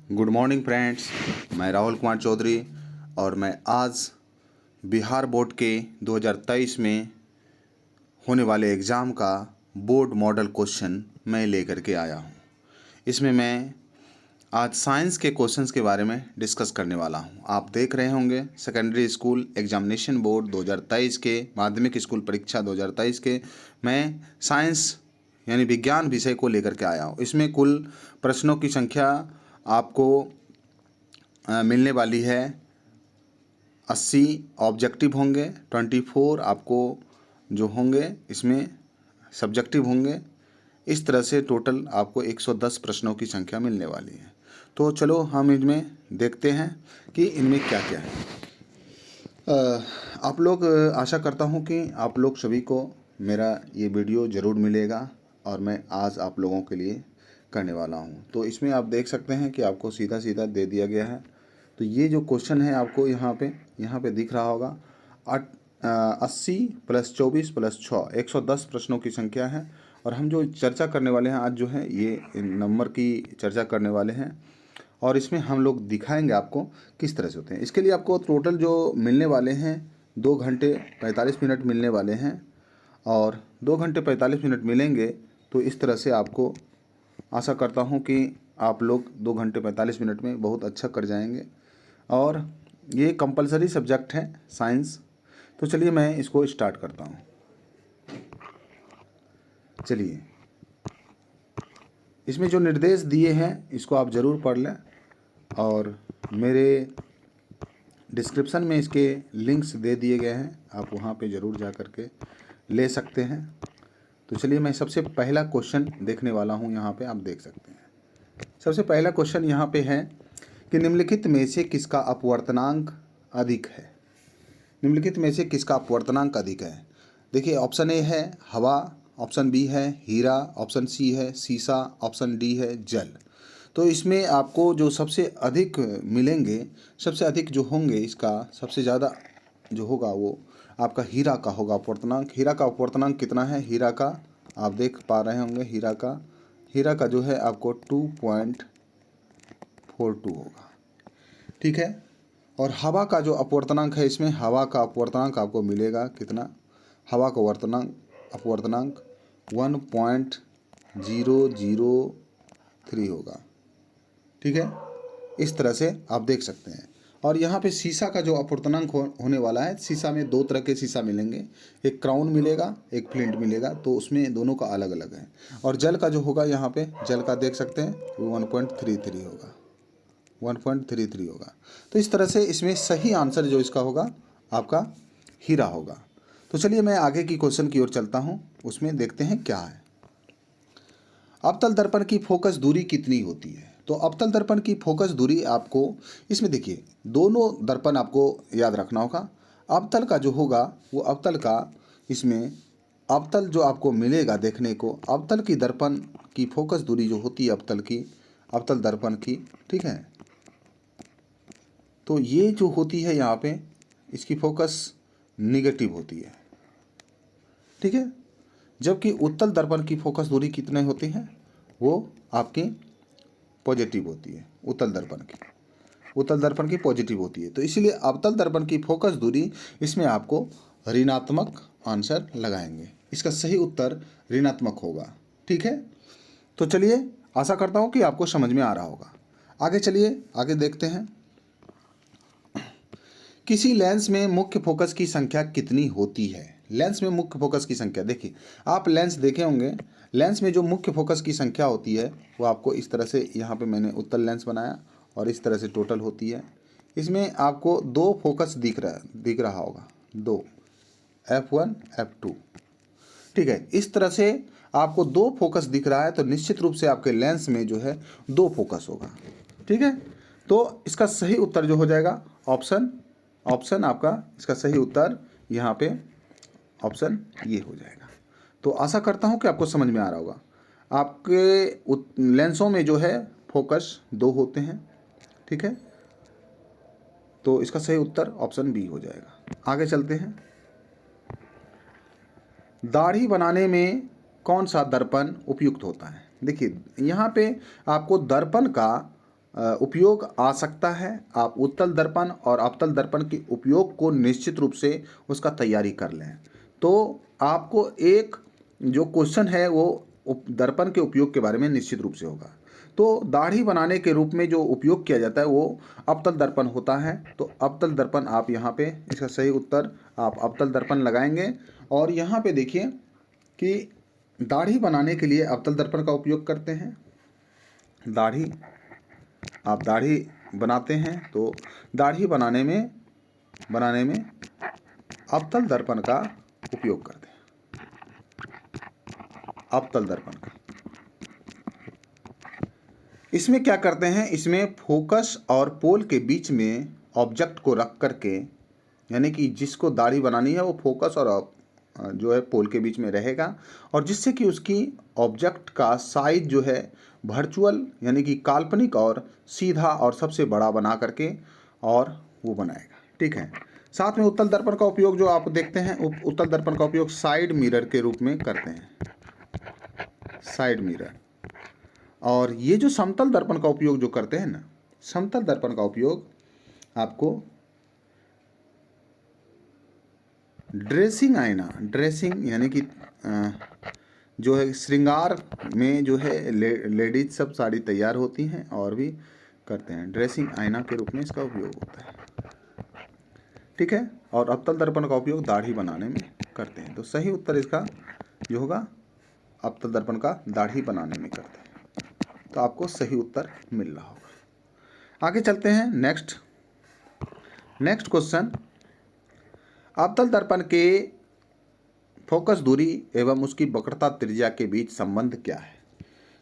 Good morning friends, मैं राहुल कुमार चौधरी और मैं आज बिहार बोर्ड के 2023 में होने वाले एग्ज़ाम का बोर्ड मॉडल क्वेश्चन मैं लेकर के आया हूँ। इसमें मैं आज साइंस के क्वेश्चंस के बारे में डिस्कस करने वाला हूँ। आप देख रहे होंगे सेकेंडरी स्कूल एग्जामिनेशन बोर्ड 2023 के माध्यमिक स्कूल परीक्षा 2023 के मैं साइंस यानी विज्ञान विषय को लेकर के आया हूँ। इसमें कुल प्रश्नों की संख्या आपको मिलने वाली है 80 ऑब्जेक्टिव होंगे, 24 आपको जो होंगे इसमें सब्जेक्टिव होंगे। इस तरह से टोटल आपको 110 प्रश्नों की संख्या मिलने वाली है। तो चलो हम इनमें देखते हैं कि इनमें क्या क्या है। आप लोग आशा करता हूं कि आप लोग सभी को मेरा ये वीडियो ज़रूर मिलेगा और मैं आज आप लोगों के लिए करने वाला हूं। तो इसमें आप देख सकते हैं कि आपको सीधा सीधा दे दिया गया है। तो ये जो क्वेश्चन है आपको यहाँ पे दिख रहा होगा 80 + 24 + 6 110 प्रश्नों की संख्या है। और हम जो चर्चा करने वाले हैं आज जो है ये नंबर की चर्चा करने वाले हैं और इसमें हम लोग दिखाएंगे आपको किस तरह से होते हैं। इसके लिए आपको टोटल जो मिलने वाले हैं 2 घंटे 45 मिनट मिलने वाले हैं और 2 घंटे 45 मिनट मिलेंगे। तो इस तरह से आपको आशा करता हूं कि आप लोग 2 घंटे 45 मिनट में बहुत अच्छा कर जाएंगे और ये कंपलसरी सब्जेक्ट है साइंस। तो चलिए मैं इसको स्टार्ट करता हूं। चलिए, इसमें जो निर्देश दिए हैं इसको आप ज़रूर पढ़ लें और मेरे डिस्क्रिप्शन में इसके लिंक्स दे दिए गए हैं, आप वहाँ पे ज़रूर जा कर के ले सकते हैं। तो चलिए मैं सबसे पहला क्वेश्चन देखने वाला हूँ। यहाँ पे आप देख सकते हैं सबसे पहला क्वेश्चन यहाँ पे है कि निम्नलिखित में से किसका अपवर्तनांक अधिक है। निम्नलिखित में से किसका अपवर्तनांक अधिक है। देखिए, ऑप्शन ए है हवा, ऑप्शन बी है हीरा, ऑप्शन सी है सीसा, ऑप्शन डी है जल। तो इसमें आपको जो सबसे अधिक मिलेंगे, सबसे अधिक जो होंगे, इसका सबसे ज़्यादा जो होगा वो आपका हीरा का होगा अपवर्तनांक। हीरा का अपवर्तनांक कितना है? हीरा का आप देख पा रहे होंगे, हीरा का जो है आपको 2.42 होगा, ठीक है। और हवा का जो अपवर्तनांक है, इसमें हवा का अपवर्तनांक आपको मिलेगा कितना? हवा का अपवर्तनांक 1.003 होगा, ठीक है। इस तरह से आप देख सकते हैं। और यहाँ पे सीसा का जो अपवर्तनांक होने वाला है, सीसा में 2 तरह के सीसा मिलेंगे, एक क्राउन मिलेगा, एक फ्लिंट मिलेगा, तो उसमें दोनों का अलग अलग है। और जल का जो होगा, यहाँ पे जल का देख सकते हैं 1.33 होगा, 1.33 होगा। तो इस तरह से इसमें सही आंसर जो इसका होगा आपका हीरा होगा। तो चलिए मैं आगे की क्वेश्चन की ओर चलता हूँ, उसमें देखते हैं क्या है। अवतल दर्पण की फोकस दूरी कितनी होती है? तो अवतल दर्पण की फोकस दूरी आपको इसमें देखिए, दोनों दर्पण आपको याद रखना होगा। अवतल का जो होगा वो अवतल का, इसमें अवतल जो आपको मिलेगा देखने को, अवतल की दर्पण की फोकस दूरी जो होती है अवतल दर्पण की, ठीक है। तो ये जो होती है यहाँ पे, इसकी फोकस निगेटिव होती है, ठीक है। जबकि उत्तल दर्पण की फोकस दूरी कितने होती है? वो आपकी पॉजिटिव होती है। उत्तल दर्पण की पॉजिटिव होती है। तो इसीलिए अवतल दर्पण की फोकस दूरी, इसमें आपको ऋणात्मक आंसर लगाएंगे। इसका सही उत्तर ऋणात्मक होगा, ठीक है। तो चलिए, आशा करता हूँ कि आपको समझ में आ रहा होगा। आगे चलिए, आगे देखते हैं। किसी लेंस में मुख्य फोकस की संख्या कितनी होती है? लेंस में मुख्य फोकस की संख्या, देखिए आप लेंस देखे होंगे, लेंस में जो मुख्य फोकस की संख्या होती है वो आपको इस तरह से, यहाँ पे मैंने उत्तल लेंस बनाया और इस तरह से टोटल होती है। इसमें आपको 2 फोकस दिख रहा होगा, 2, F1 F2, ठीक है। इस तरह से आपको 2 फोकस दिख रहा है, तो निश्चित रूप से आपके लेंस में जो है 2 फोकस होगा, ठीक है। तो इसका सही उत्तर जो हो जाएगा ऑप्शन आपका, इसका सही उत्तर यहाँ पे ऑप्शन ये हो जाएगा। तो आशा करता हूँ कि आपको समझ में आ रहा होगा। आपके लेंसों में जो है फोकस 2 होते हैं, ठीक है। तो इसका सही उत्तर ऑप्शन बी हो जाएगा। आगे चलते हैं। दाढ़ी बनाने में कौन सा दर्पण उपयुक्त होता है? देखिए यहाँ पे आपको दर्पण का उपयोग आ सकता है। आप उत्तल दर्पण और अवतल दर्पण के उपयोग को निश्चित रूप से उसका तैयारी कर लें। तो आपको एक जो क्वेश्चन है वो दर्पण के उपयोग के बारे में निश्चित रूप से होगा। तो दाढ़ी बनाने के रूप में जो उपयोग किया जाता है वो अवतल दर्पण होता है। तो अवतल दर्पण आप यहाँ पे इसका सही उत्तर आप अवतल दर्पण लगाएंगे। और यहाँ पे देखिए कि दाढ़ी बनाने के लिए अवतल दर्पण का उपयोग करते हैं। आप दाढ़ी बनाते हैं तो दाढ़ी बनाने में अवतल दर्पण का उपयोग करते हैं, अवतल दर्पण का। इसमें क्या करते हैं, इसमें फोकस और पोल के बीच में ऑब्जेक्ट को रख करके, यानी कि जिसको दाढ़ी बनानी है वो फोकस और जो है पोल के बीच में रहेगा, और जिससे कि उसकी ऑब्जेक्ट का साइज जो है वर्चुअल यानी कि काल्पनिक और सीधा और सबसे बड़ा बना करके और वो बनाएगा। ठीक है। साथ में उत्तल दर्पण का उपयोग जो आप देखते हैं, उत्तल दर्पण का उपयोग साइड मिरर के रूप में करते हैं, साइड मिरर। और ये जो समतल दर्पण का उपयोग जो करते हैं ना, समतल दर्पण का उपयोग आपको ड्रेसिंग आईना, ड्रेसिंग यानी कि जो है श्रृंगार में जो है लेडीज सब साड़ी तैयार होती हैं और भी करते हैं, ड्रेसिंग आईना के रूप में इसका उपयोग होता है। ठीक है। और अवतल दर्पण का उपयोग दाढ़ी बनाने में करते हैं। तो सही उत्तर इसका जो होगा अवतल दर्पण का दाढ़ी बनाने में करते हैं। तो आपको सही उत्तर मिल रहा होगा। आगे चलते हैं नेक्स्ट क्वेश्चन। अवतल दर्पण के फोकस दूरी एवं उसकी वक्रता त्रिज्या के बीच संबंध क्या है?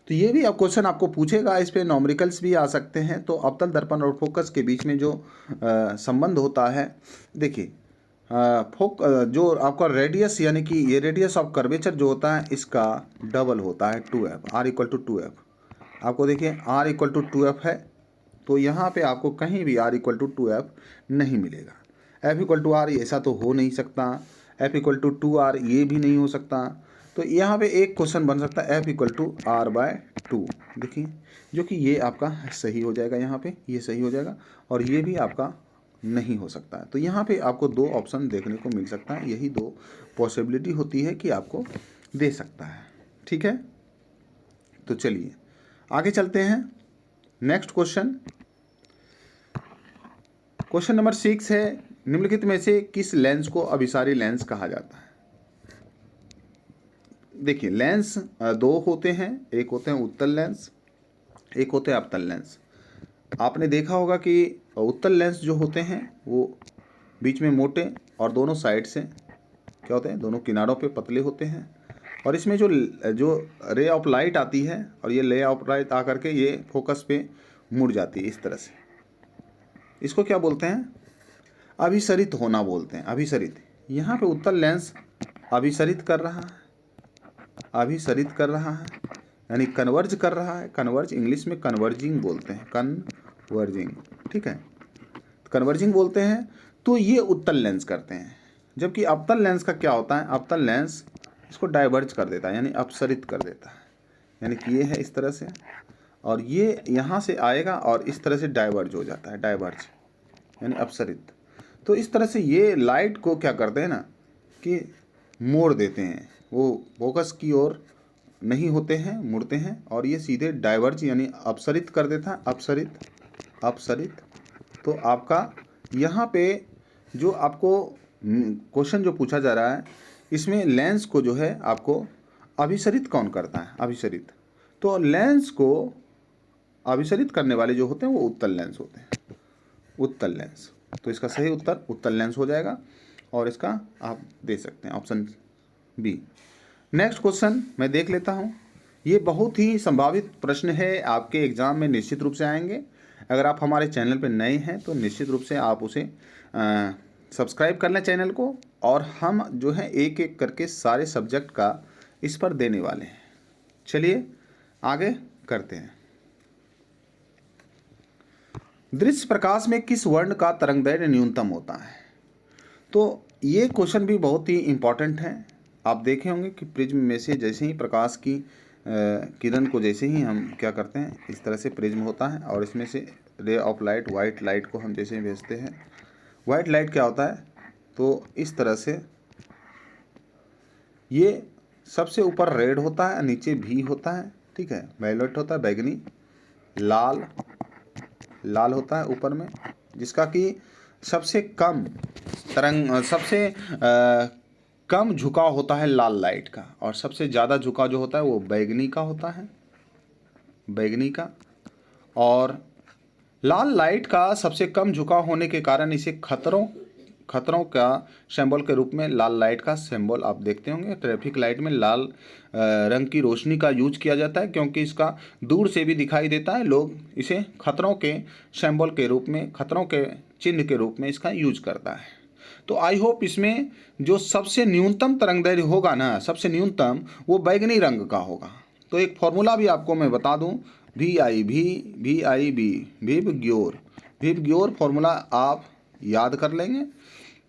तो ये भी अब क्वेश्चन आपको पूछेगा, इस पे नॉमरिकल्स भी आ सकते हैं। तो अवतल दर्पण और फोकस के बीच में जो संबंध होता है, देखिए जो आपका रेडियस यानी कि ये रेडियस ऑफ कर्वेचर जो होता है इसका डबल होता है 2f, r = 2f। आपको देखिए r = 2f है, तो यहाँ पे आपको कहीं भी r = 2f नहीं मिलेगा। f = r ऐसा तो हो नहीं सकता, f = 2r ये भी नहीं हो सकता। तो यहाँ पे एक क्वेश्चन बन सकता है f = r/2, देखिए, जो कि ये आपका सही हो जाएगा, यहाँ पे ये सही हो जाएगा और ये भी आपका नहीं हो सकता है। तो यहाँ पे आपको दो ऑप्शन देखने को मिल सकता है, यही दो पॉसिबिलिटी होती है कि आपको दे सकता है। ठीक है। तो चलिए आगे चलते हैं। नेक्स्ट क्वेश्चन नंबर 6 है, निम्नलिखित में से किस लेंस को अभिसारी लेंस कहा जाता है? देखिए लेंस दो होते हैं, एक होते हैं उत्तल लेंस, एक होते हैं अवतल लेंस। आपने देखा होगा कि उत्तल लेंस जो होते हैं वो बीच में मोटे और दोनों साइड से क्या होते हैं, दोनों किनारों पे पतले होते हैं। और इसमें जो रे ऑफ लाइट आती है और ये रे ऑफ लाइट आकर के ये फोकस पे मुड़ जाती है इस तरह से, इसको क्या बोलते हैं? अभिसरित होना बोलते हैं, अभिसरित। यहाँ पे उत्तल लेंस अभिसरित कर रहा है, अभिसरित कर रहा है यानी कन्वर्ज कर रहा है। कन्वर्ज इंग्लिश में कन्वर्जिंग बोलते हैं, कन्वर्जिंग। ठीक है, कन्वर्जिंग बोलते हैं। तो ये उत्तल लेंस करते हैं। जबकि अवतल लेंस का क्या होता है, अवतल लेंस इसको डाइवर्ज कर देता है यानी अपसरित कर देता है, यानी कि ये है इस तरह से और ये यहाँ से आएगा और इस तरह से डाइवर्ज हो जाता है, डाइवर्ज यानी अपसरित। तो इस तरह से ये लाइट को क्या करते हैं ना कि मोड़ देते हैं, वो फोकस की ओर नहीं होते हैं, मुड़ते हैं और ये सीधे डाइवर्ज यानी अपसरित कर देता है, अपसरित। तो आपका यहाँ पे जो आपको क्वेश्चन जो पूछा जा रहा है इसमें लेंस को जो है आपको अभिसरित कौन करता है? अभिसरित। तो लेंस को अभिसरित करने वाले जो होते हैं वो उत्तल लेंस होते हैं, उत्तल लेंस। तो इसका सही उत्तर उत्तल लेंस हो जाएगा और इसका आप दे सकते हैं ऑप्शन बी। नेक्स्ट क्वेश्चन मैं देख लेता हूँ। ये बहुत ही संभावित प्रश्न है, आपके एग्ज़ाम में निश्चित रूप से आएंगे। अगर आप हमारे चैनल पर नए हैं तो निश्चित रूप से आप उसे सब्सक्राइब कर लें चैनल को, और हम जो है एक एक करके सारे सब्जेक्ट का इस पर देने वाले हैं। चलिए आगे करते हैं। दृश्य प्रकाश में किस वर्ण का तरंगदैर्घ्य न्यूनतम होता है? तो ये क्वेश्चन भी बहुत ही इम्पॉर्टेंट है। आप देखे होंगे कि प्रिज्म में से जैसे ही प्रकाश की किरण को जैसे ही हम क्या करते हैं, इस तरह से प्रिज्म होता है और इसमें से ray of light, white light को हम जैसे ही भेजते हैं, वाइट लाइट क्या होता है, तो इस तरह से ये सबसे ऊपर रेड होता है, नीचे भी होता है, ठीक है, वायलेट होता है, बैगनी, लाल, लाल होता है ऊपर में, जिसका कि सबसे कम तरंग, सबसे कम झुकाव होता है लाल लाइट का, और सबसे ज़्यादा झुकाव जो होता है वो बैगनी का होता है, बैगनी का। और लाल लाइट का सबसे कम झुकाव होने के कारण इसे खतरों का सिंबल के रूप में लाल लाइट का सिंबल आप देखते होंगे। ट्रैफिक लाइट में लाल रंग की रोशनी का यूज किया जाता है क्योंकि इसका दूर से भी दिखाई देता है, लोग इसे खतरों के सिंबल के रूप में, खतरों के चिन्ह के रूप में इसका यूज करता है। तो आई होप इसमें जो सबसे न्यूनतम तरंगदैर्घ्य होगा ना, सबसे न्यूनतम, वो बैगनी रंग का होगा। तो एक फॉर्मूला भी आपको मैं बता दूं, वी ग्योर फॉर्मूला आप याद कर लेंगे।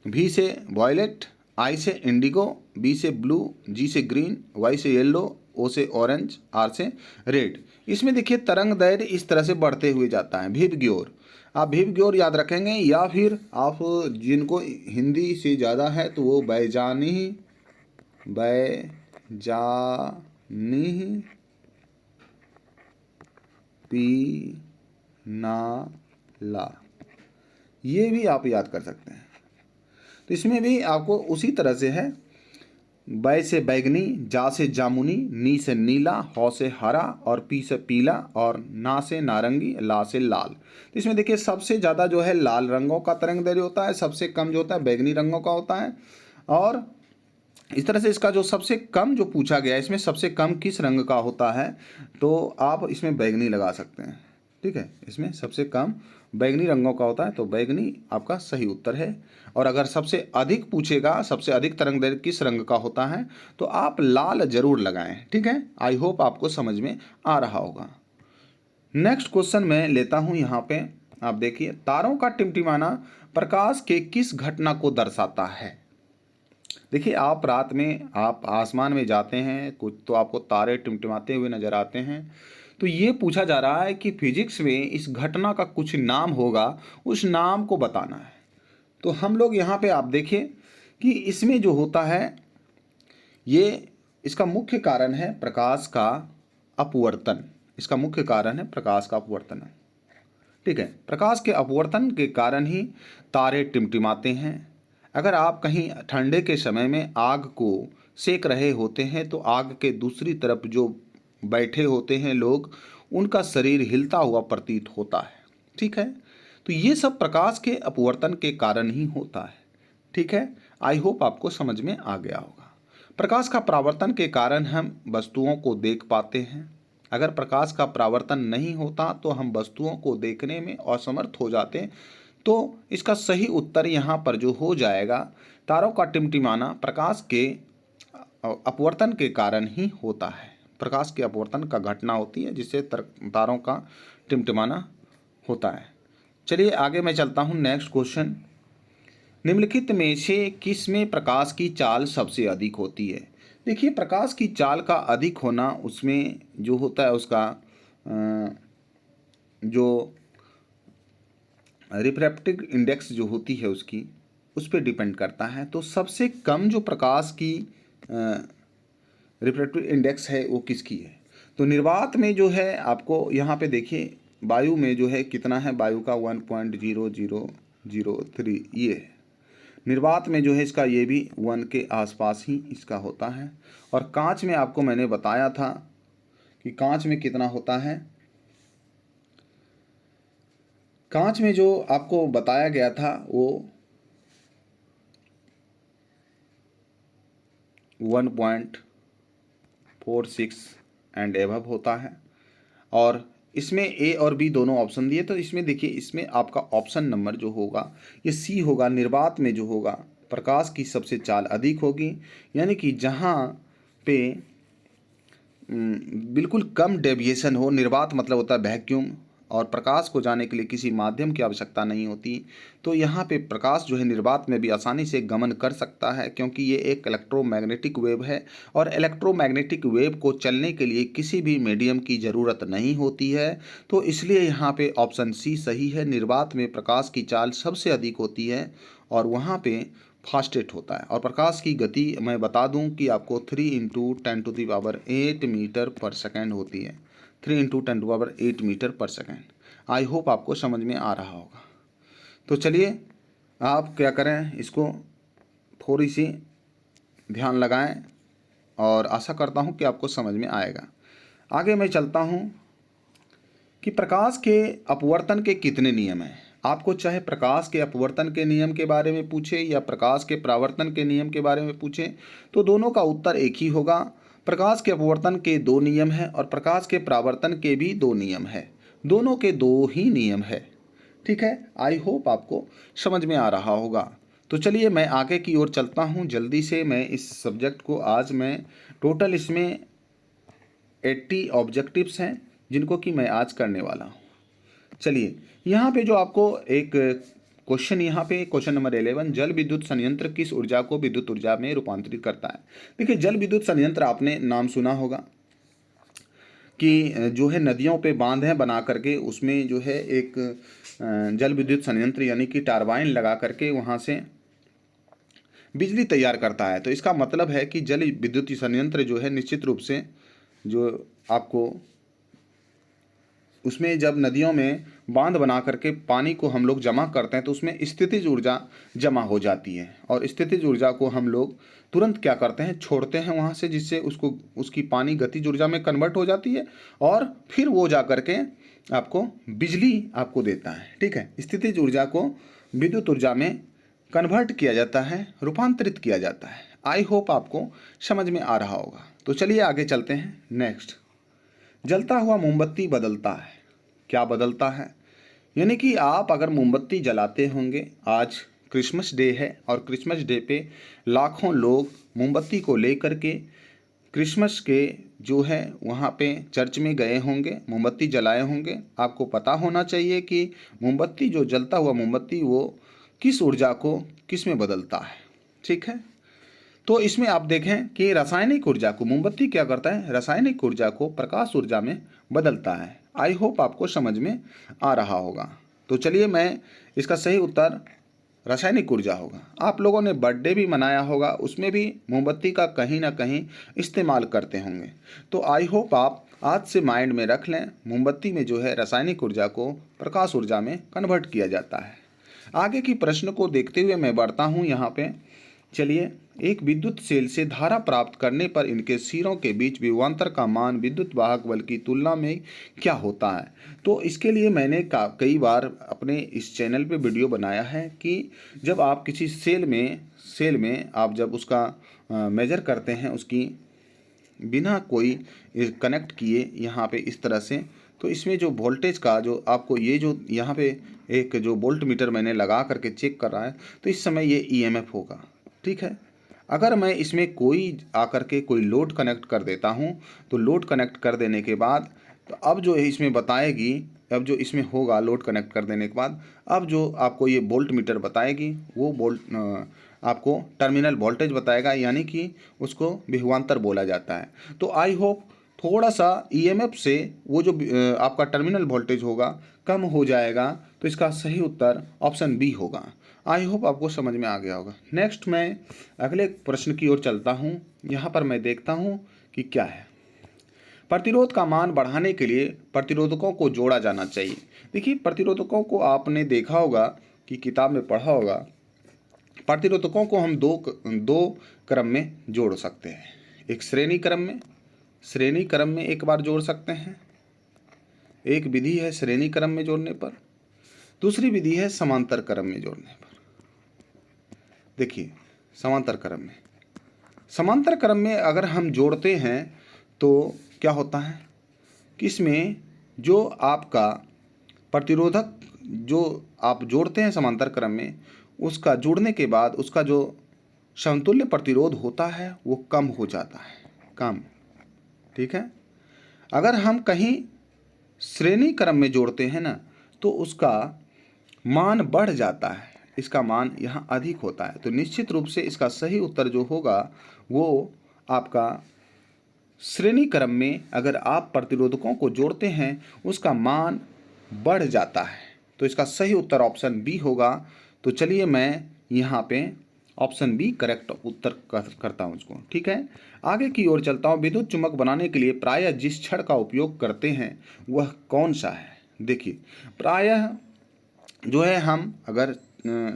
V से वॉयलेट, I से इंडिगो, B से ब्लू, G से ग्रीन, Y से येलो, O से ऑरेंज, R से रेड। इसमें देखिए तरंग दैर्घ्य इस तरह से बढ़ते हुए जाता है। वीव ग्योर याद रखेंगे, या फिर आप जिनको हिंदी से ज़्यादा है तो वो बैजानी पीनाला, ये भी आप याद कर सकते हैं। तो इसमें भी आपको उसी तरह से है, बै से बैगनी, जा से जामुनी, नी से नीला, हौ से हरा और पी से पीला और ना से नारंगी, ला से लाल। तो इसमें देखिए सबसे ज़्यादा जो है लाल रंगों का तरंगदैर्घ्य होता है, सबसे कम जो होता है बैगनी रंगों का होता है। और इस तरह से इसका जो सबसे कम जो पूछा गया है, इसमें सबसे कम किस रंग का होता है, तो आप इसमें बैगनी लगा सकते हैं, ठीक है। इसमें सबसे कम बैगनी रंगों का होता है, तो बैगनी आपका सही उत्तर है। और अगर सबसे अधिक पूछेगा, सबसे अधिक तरंगदैर्घ्य किस रंग का होता है, तो आप लाल जरूर लगाएं, ठीक है। आई होप आपको समझ में आ रहा होगा। नेक्स्ट क्वेश्चन मैं लेता हूं यहाँ पे, आप देखिए, तारों का टिमटिमाना प्रकाश के किस घटना को दर्शाता है। देखिए, आप रात में आप आसमान में जाते हैं कुछ, तो आपको तारे टिमटिमाते हुए नजर आते हैं। तो ये पूछा जा रहा है कि फिजिक्स में इस घटना का कुछ नाम होगा, उस नाम को बताना है। तो हम लोग यहाँ पे आप देखिए कि इसमें जो होता है, ये इसका मुख्य कारण है प्रकाश का अपवर्तन। इसका मुख्य कारण है प्रकाश का अपवर्तन, ठीक है। प्रकाश के अपवर्तन के कारण ही तारे टिमटिमाते हैं। अगर आप कहीं ठंडे के समय में आग को सेक रहे होते हैं, तो आग के दूसरी तरफ जो बैठे होते हैं लोग, उनका शरीर हिलता हुआ प्रतीत होता है, ठीक है। तो ये सब प्रकाश के अपवर्तन के कारण ही होता है, ठीक है। आई होप आपको समझ में आ गया होगा। प्रकाश का परावर्तन के कारण हम वस्तुओं को देख पाते हैं। अगर प्रकाश का परावर्तन नहीं होता तो हम वस्तुओं को देखने में असमर्थ हो जाते। तो इसका सही उत्तर यहाँ पर जो हो जाएगा, तारों का टिमटिमाना प्रकाश के अपवर्तन के कारण ही होता है। प्रकाश के अपवर्तन का घटना होती है जिससे तारों का टिमटिमाना होता है। चलिए आगे मैं चलता हूँ। नेक्स्ट क्वेश्चन, निम्नलिखित में से किस में प्रकाश की चाल सबसे अधिक होती है। देखिए, प्रकाश की चाल का अधिक होना उसमें जो होता है, उसका जो रिफ्रैक्टिव इंडेक्स जो होती है उसकी, उस पर डिपेंड करता है। तो सबसे कम जो प्रकाश की रिफ्रैक्टिव इंडेक्स है वो किसकी है, तो निर्वात में जो है, आपको यहाँ पे देखिए वायु में जो है कितना है, वायु का 1.0003 ये है। निर्वात में जो है इसका ये भी 1 के आसपास ही इसका होता है। और कांच में आपको मैंने बताया था कि कांच में कितना होता है। कांच में जो आपको बताया गया था वो 1.46 एंड एबव होता है। और इसमें ए और बी दोनों ऑप्शन दिए, तो इसमें देखिए, इसमें आपका ऑप्शन नंबर जो होगा ये सी होगा। निर्वात में जो होगा प्रकाश की सबसे चाल अधिक होगी, यानी कि जहाँ पे बिल्कुल कम डेविएशन हो। निर्वात मतलब होता है वैक्यूम, और प्रकाश को जाने के लिए किसी माध्यम की आवश्यकता नहीं होती। तो यहाँ पे प्रकाश जो है निर्वात में भी आसानी से गमन कर सकता है, क्योंकि ये एक इलेक्ट्रोमैग्नेटिक वेव है और इलेक्ट्रोमैग्नेटिक वेव को चलने के लिए किसी भी मीडियम की ज़रूरत नहीं होती है। तो इसलिए यहाँ पे ऑप्शन सी सही है। निर्वात में प्रकाश की चाल सबसे अधिक होती है और वहाँ पे फास्टेस्ट होता है। और प्रकाश की गति मैं बता दूं कि आपको 3 × 10⁸ मीटर पर सेकेंड होती है। 3 × 10⁸ मीटर पर सेकेंड। आई होप आपको समझ में आ रहा होगा। तो चलिए आप क्या करें, इसको थोड़ी सी ध्यान लगाएं और आशा करता हूं कि आपको समझ में आएगा। आगे मैं चलता हूं कि प्रकाश के अपवर्तन के कितने नियम हैं। आपको चाहे प्रकाश के अपवर्तन के नियम के बारे में पूछे या प्रकाश के परावर्तन के नियम के बारे में पूछे तो दोनों का उत्तर एक ही होगा। प्रकाश के अपवर्तन के 2 नियम हैं और प्रकाश के परावर्तन के भी 2 नियम है। दोनों के 2 ही नियम है। ठीक है, आई होप आपको समझ में आ रहा होगा। तो चलिए मैं आगे की ओर चलता हूँ जल्दी से। मैं इस सब्जेक्ट को आज मैं टोटल इसमें 80 ऑब्जेक्टिव्स हैं जिनको कि मैं आज करने वाला हूँ। चलिए यहाँ पे जो आपको एक क्वेश्चन, यहाँ पे क्वेश्चन नंबर 11, जल विद्युत संयंत्र किस ऊर्जा को विद्युत ऊर्जा में रूपांतरित करता है। देखिए जल विद्युत संयंत्र आपने नाम सुना होगा कि जो है नदियों पे बांध है बना करके उसमें जो है एक जल विद्युत संयंत्र यानी कि टरबाइन लगा करके वहाँ से बिजली तैयार करता है। तो इसका मतलब है कि जल विद्युत संयंत्र जो है निश्चित रूप से जो आपको उसमें जब नदियों में बांध बना करके पानी को हम लोग जमा करते हैं तो उसमें स्थितिज ऊर्जा जमा हो जाती है और स्थितिज ऊर्जा को हम लोग तुरंत क्या करते हैं, छोड़ते हैं वहाँ से, जिससे उसकी पानी गतिज ऊर्जा में कन्वर्ट हो जाती है और फिर वो जा करके आपको बिजली आपको देता है। ठीक है, स्थितिज ऊर्जा को विद्युत ऊर्जा में कन्वर्ट किया जाता है, रूपांतरित किया जाता है। आई होप आपको समझ में आ रहा होगा। तो चलिए आगे चलते हैं। नेक्स्ट, जलता हुआ मोमबत्ती बदलता है। क्या बदलता है? यानी कि आप अगर मोमबत्ती जलाते होंगे, आज क्रिसमस डे है और क्रिसमस डे पे लाखों लोग मोमबत्ती को लेकर के क्रिसमस के जो है वहाँ पे चर्च में गए होंगे, मोमबत्ती जलाए होंगे। आपको पता होना चाहिए कि मोमबत्ती जो जलता हुआ मोमबत्ती वो किस ऊर्जा को किस में बदलता है। ठीक है, तो इसमें आप देखें कि रासायनिक ऊर्जा को मोमबत्ती क्या करता है, रासायनिक ऊर्जा को प्रकाश ऊर्जा में बदलता है। आई होप आपको समझ में आ रहा होगा। तो चलिए मैं इसका सही उत्तर रासायनिक ऊर्जा होगा। आप लोगों ने बर्थडे भी मनाया होगा, उसमें भी मोमबत्ती का कहीं ना कहीं इस्तेमाल करते होंगे। तो आई होप आप आज से माइंड में रख लें, मोमबत्ती में जो है रासायनिक ऊर्जा को प्रकाश ऊर्जा में कन्वर्ट किया जाता है। आगे की प्रश्न को देखते हुए मैं बढ़ता हूँ यहाँ पे। चलिए, एक विद्युत सेल से धारा प्राप्त करने पर इनके सिरों के बीच विभवांतर का मान विद्युत वाहक बल की तुलना में क्या होता है। तो इसके लिए मैंने कई बार अपने इस चैनल पे वीडियो बनाया है कि जब आप किसी सेल में आप जब उसका मेजर करते हैं, उसकी बिना कोई कनेक्ट किए यहाँ पे इस तरह से, तो इसमें जो वोल्टेज का जो आपको ये जो यहाँ पे एक जो वोल्ट मीटर मैंने लगा करके चेक कर रहा है, तो इस समय ये ईएमएफ होगा। ठीक है, अगर मैं इसमें कोई आकर के कोई लोड कनेक्ट कर देता हूँ तो लोड कनेक्ट कर देने के बाद तो अब जो इसमें बताएगी, अब जो इसमें होगा लोड कनेक्ट कर देने के बाद, अब जो आपको ये वोल्ट मीटर बताएगी वो वोल्ट आपको टर्मिनल वोल्टेज बताएगा, यानी कि उसको विभवांतर बोला जाता है। तो आई होप थोड़ा सा ईएमएफ से वो जो आपका टर्मिनल वोल्टेज होगा कम हो जाएगा। तो इसका सही उत्तर ऑप्शन बी होगा। आई होप आपको समझ में आ गया होगा। नेक्स्ट मैं अगले प्रश्न की ओर चलता हूँ। यहाँ पर मैं देखता हूँ कि क्या है। प्रतिरोध का मान बढ़ाने के लिए प्रतिरोधकों को जोड़ा जाना चाहिए। देखिए, प्रतिरोधकों को आपने देखा होगा कि किताब में पढ़ा होगा, प्रतिरोधकों को हम दो क्रम में जोड़ सकते हैं। एक श्रेणी क्रम में एक बार जोड़ सकते हैं, एक विधि है श्रेणी क्रम में जोड़ने पर, दूसरी विधि है समांतर क्रम में जोड़ने पर। देखिए, समांतर क्रम में अगर हम जोड़ते हैं तो क्या होता है कि इसमें जो आपका प्रतिरोधक जो आप जोड़ते हैं समांतर क्रम में, उसका जुड़ने के बाद उसका जो समतुल्य प्रतिरोध होता है वो कम हो जाता है, कम। ठीक है, अगर हम कहीं श्रेणी क्रम में जोड़ते हैं ना, तो उसका मान बढ़ जाता है, इसका मान यहाँ अधिक होता है। तो निश्चित रूप से इसका सही उत्तर जो होगा वो आपका श्रेणी क्रम में अगर आप प्रतिरोधकों को जोड़ते हैं उसका मान बढ़ जाता है। तो इसका सही उत्तर ऑप्शन बी होगा। तो चलिए मैं यहाँ पे ऑप्शन बी करेक्ट उत्तर करता हूँ इसको। ठीक है, आगे की ओर चलता हूँ। विद्युत चुम्बक बनाने के लिए प्रायः जिस छड़ का उपयोग करते हैं वह कौन सा है? देखिए, प्रायः जो है हम अगर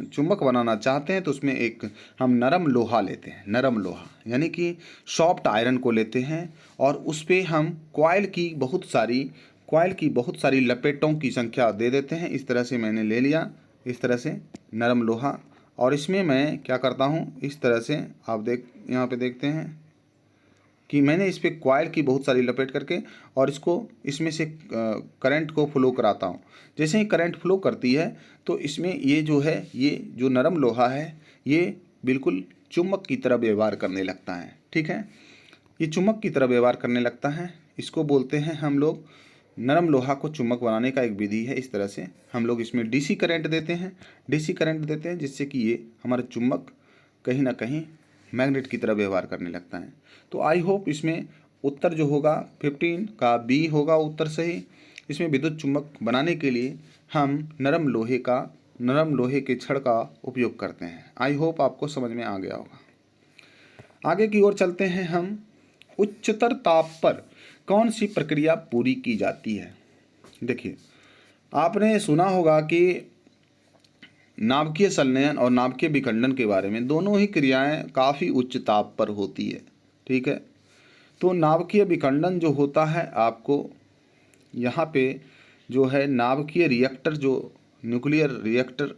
चुंबक बनाना चाहते हैं तो उसमें एक हम नरम लोहा लेते हैं, नरम लोहा यानी कि सॉफ्ट आयरन को लेते हैं और उस पर हम कॉइल की बहुत सारी लपेटों की संख्या दे देते हैं। इस तरह से मैंने ले लिया, इस तरह से नरम लोहा, और इसमें मैं क्या करता हूँ, इस तरह से आप यहाँ पे देखते हैं कि मैंने इस पर कॉइल की बहुत सारी लपेट करके और इसमें से करंट को फ्लो कराता हूँ। जैसे ही करंट फ्लो करती है तो इसमें ये जो नरम लोहा है ये बिल्कुल चुम्बक की तरह व्यवहार करने लगता है। ठीक है, ये चुम्बक की तरह व्यवहार करने लगता है। इसको बोलते हैं हम लोग, नरम लोहा को चुम्बक बनाने का एक विधि है। इस तरह से हम लोग इसमें डीसी करंट देते हैं जिससे कि ये हमारा चुम्बक कहीं ना कहीं मैग्नेट की तरह व्यवहार करने लगता है। तो आई होप इसमें उत्तर जो होगा 15 का बी होगा उत्तर सही। इसमें विद्युत चुम्बक बनाने के लिए हम नरम लोहे के छड़ का उपयोग करते हैं। आई होप आपको समझ में आ गया होगा। आगे की ओर चलते हैं हम। उच्चतर ताप पर कौन सी प्रक्रिया पूरी की जाती है? देखिए, आपने सुना होगा कि नाभिकीय संलयन और नाभिकीय विखंडन के बारे में, दोनों ही क्रियाएं काफ़ी उच्च ताप पर होती है। ठीक है, तो नाभिकीय विखंडन जो होता है, आपको यहाँ पे जो है नाभिकीय रिएक्टर, जो न्यूक्लियर रिएक्टर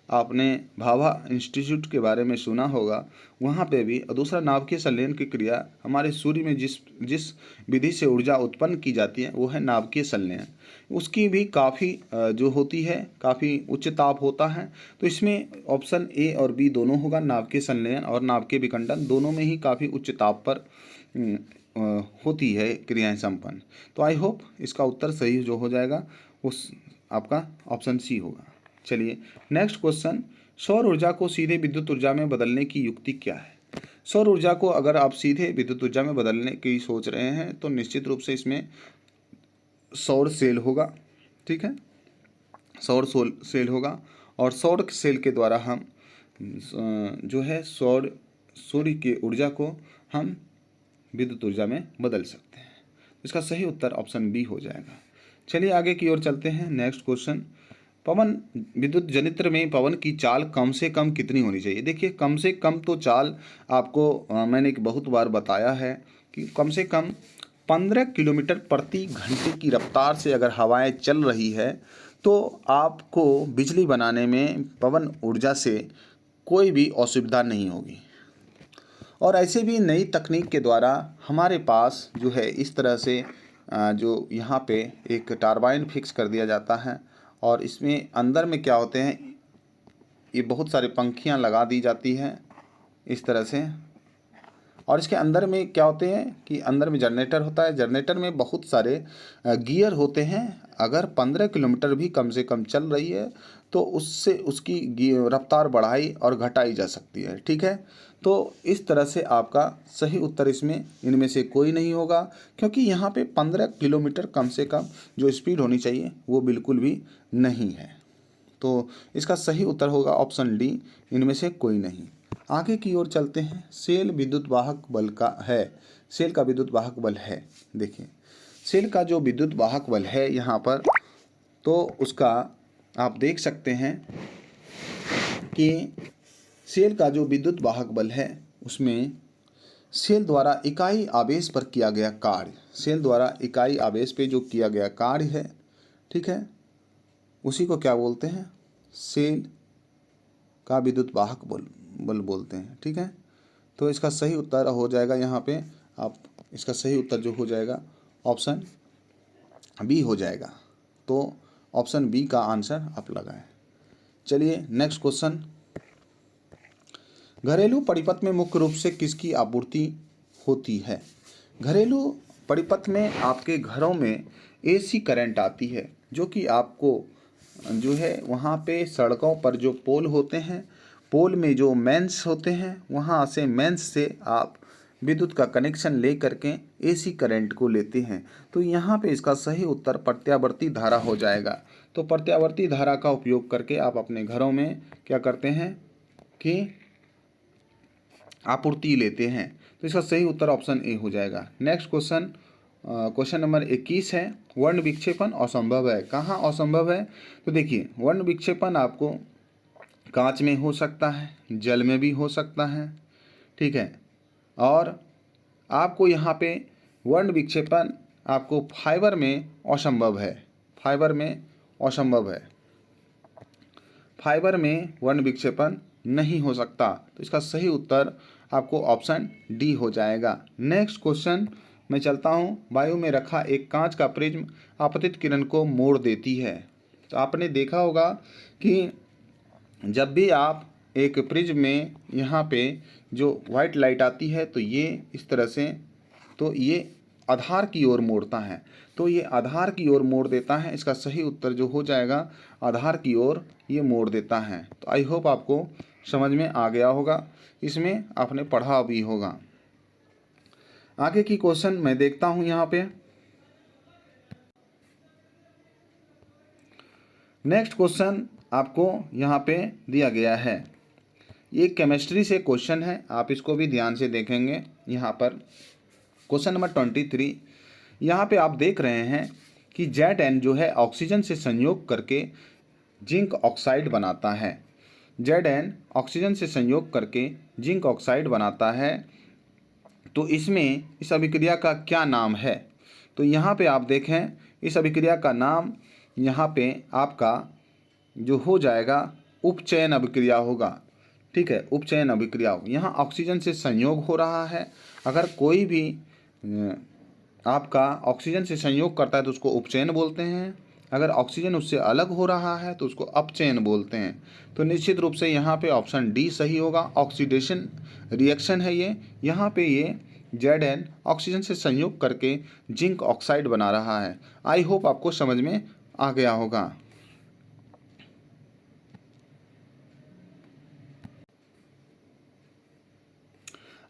आपने भाभा इंस्टीट्यूट के बारे में सुना होगा, वहाँ पे भी। और दूसरा नाभिकीय संलयन की क्रिया हमारे सूर्य में जिस विधि से ऊर्जा उत्पन्न की जाती है वो है नाभिकीय संलयन। उसकी भी काफ़ी जो होती है काफ़ी उच्च ताप होता है। तो इसमें ऑप्शन ए और बी दोनों होगा, नाभिकीय संलयन और नाभिकीय विखंडन दोनों में ही काफ़ी उच्च ताप पर होती है क्रियाएं संपन्न। तो आई होप इसका उत्तर सही जो हो जाएगा उस आपका ऑप्शन सी होगा। चलिए नेक्स्ट क्वेश्चन, सौर ऊर्जा को सीधे विद्युत ऊर्जा में बदलने की युक्ति क्या है? सौर ऊर्जा को अगर आप सीधे विद्युत ऊर्जा में बदलने की सोच रहे हैं तो निश्चित रूप से इसमें सौर सेल होगा। ठीक है, सौर सेल होगा और सौर सेल के द्वारा हम जो है सूर्य की ऊर्जा को हम विद्युत ऊर्जा में बदल सकते हैं। इसका सही उत्तर ऑप्शन बी हो जाएगा। चलिए आगे की ओर चलते हैं। नेक्स्ट क्वेश्चन, पवन विद्युत जनित्र में पवन की चाल कम से कम कितनी होनी चाहिए? देखिए, कम से कम तो चाल आपको मैंने बहुत बार बताया है कि कम से कम 15 किलोमीटर प्रति घंटे की रफ्तार से अगर हवाएं चल रही है तो आपको बिजली बनाने में पवन ऊर्जा से कोई भी असुविधा नहीं होगी। और ऐसे भी नई तकनीक के द्वारा हमारे पास जो है इस तरह से जो यहाँ पे एक टरबाइन फिक्स कर दिया जाता है और इसमें अंदर में क्या होते हैं, ये बहुत सारे पंखियाँ लगा दी जाती हैं इस तरह से। और इसके अंदर में क्या होते हैं कि अंदर में जनरेटर होता है, जनरेटर में बहुत सारे गियर होते हैं। अगर 15 किलोमीटर भी कम से कम चल रही है तो उससे उसकी रफ्तार बढ़ाई और घटाई जा सकती है। ठीक है, तो इस तरह से आपका सही उत्तर इसमें इनमें से कोई नहीं होगा, क्योंकि यहाँ पे 15 किलोमीटर कम से कम जो स्पीड होनी चाहिए वो बिल्कुल भी नहीं है। तो इसका सही उत्तर होगा ऑप्शन डी, इनमें से कोई नहीं। आगे की ओर चलते हैं। सेल विद्युत वाहक बल का है, सेल का विद्युत वाहक बल है। देखिए, सेल का जो विद्युत वाहक बल है यहाँ पर, तो उसका आप देख सकते हैं कि सेल का जो विद्युत वाहक बल है उसमें सेल द्वारा इकाई आवेश पर किया गया कार्य, सेल द्वारा इकाई आवेश पे जो किया गया कार्य है, ठीक है, उसी को क्या बोलते हैं? सेल का विद्युत वाहक बल बोलते हैं। ठीक है, तो इसका सही उत्तर हो जाएगा यहाँ पे आप, इसका सही उत्तर जो हो जाएगा ऑप्शन बी हो जाएगा। तो ऑप्शन बी का आंसर आप लगाएं। चलिए नेक्स्ट क्वेश्चन, घरेलू परिपथ में मुख्य रूप से किसकी आपूर्ति होती है? घरेलू परिपथ में आपके घरों में एसी करंट आती है, जो कि आपको जो है वहाँ पे सड़कों पर जो पोल होते हैं, पोल में जो मेंस होते हैं, वहाँ से मेंस से आप विद्युत का कनेक्शन ले करके एसी करंट को लेते हैं। तो यहाँ पे इसका सही उत्तर प्रत्यावर्ती धारा हो जाएगा। तो प्रत्यावर्ती धारा का उपयोग करके आप अपने घरों में क्या करते हैं कि आपूर्ति लेते हैं। तो इसका सही उत्तर ऑप्शन ए हो जाएगा। नेक्स्ट क्वेश्चन, क्वेश्चन नंबर 21 है, वर्ण विक्षेपण असंभव है। कहाँ असंभव है? तो देखिए, वर्ण विक्षेपण आपको कांच में हो सकता है, जल में भी हो सकता है, ठीक है। और आपको यहाँ पे वर्ण विक्षेपण आपको फाइबर में असंभव है, फाइबर में असंभव है, फाइबर में वर्ण विक्षेपण नहीं हो सकता। तो इसका सही उत्तर आपको ऑप्शन डी हो जाएगा। नेक्स्ट क्वेश्चन मैं चलता हूँ। वायु में रखा एक कांच का प्रिज्म आपतित किरण को मोड़ देती है। तो आपने देखा होगा कि जब भी आप एक प्रिज्म में यहाँ पे जो वाइट लाइट आती है तो ये इस तरह से, तो ये आधार की ओर मोड़ता है, तो ये आधार की ओर मोड़ देता है। इसका सही उत्तर जो हो जाएगा आधार की ओर ये मोड़ देता है। तो आई होप आपको समझ में आ गया होगा, इसमें आपने पढ़ा भी होगा। आगे की क्वेश्चन मैं देखता हूँ यहाँ पे। नेक्स्ट क्वेश्चन आपको यहाँ पे दिया गया है, ये केमिस्ट्री से क्वेश्चन है, आप इसको भी ध्यान से देखेंगे। यहाँ पर क्वेश्चन नंबर 23, यहाँ पे आप देख रहे हैं कि Zn जो है ऑक्सीजन से संयोग करके जिंक ऑक्साइड बनाता है। Zn ऑक्सीजन से संयोग करके जिंक ऑक्साइड बनाता है, तो इसमें इस अभिक्रिया का क्या नाम है? तो यहाँ पे आप देखें, इस अभिक्रिया का नाम यहाँ पे आपका जो हो जाएगा उपचयन अभिक्रिया होगा, ठीक है, उपचयन अभिक्रिया होगा। यहाँ ऑक्सीजन से संयोग हो रहा है, अगर कोई भी आपका ऑक्सीजन से संयोग करता है तो उसको उपचयन बोलते हैं, अगर ऑक्सीजन उससे अलग हो रहा है तो उसको अपचयन बोलते हैं। तो निश्चित रूप से यहाँ पे ऑप्शन डी सही होगा, ऑक्सीडेशन रिएक्शन है ये। यहाँ पे ये Zn ऑक्सीजन से संयोग करके जिंक ऑक्साइड बना रहा है। आई होप आपको समझ में आ गया होगा।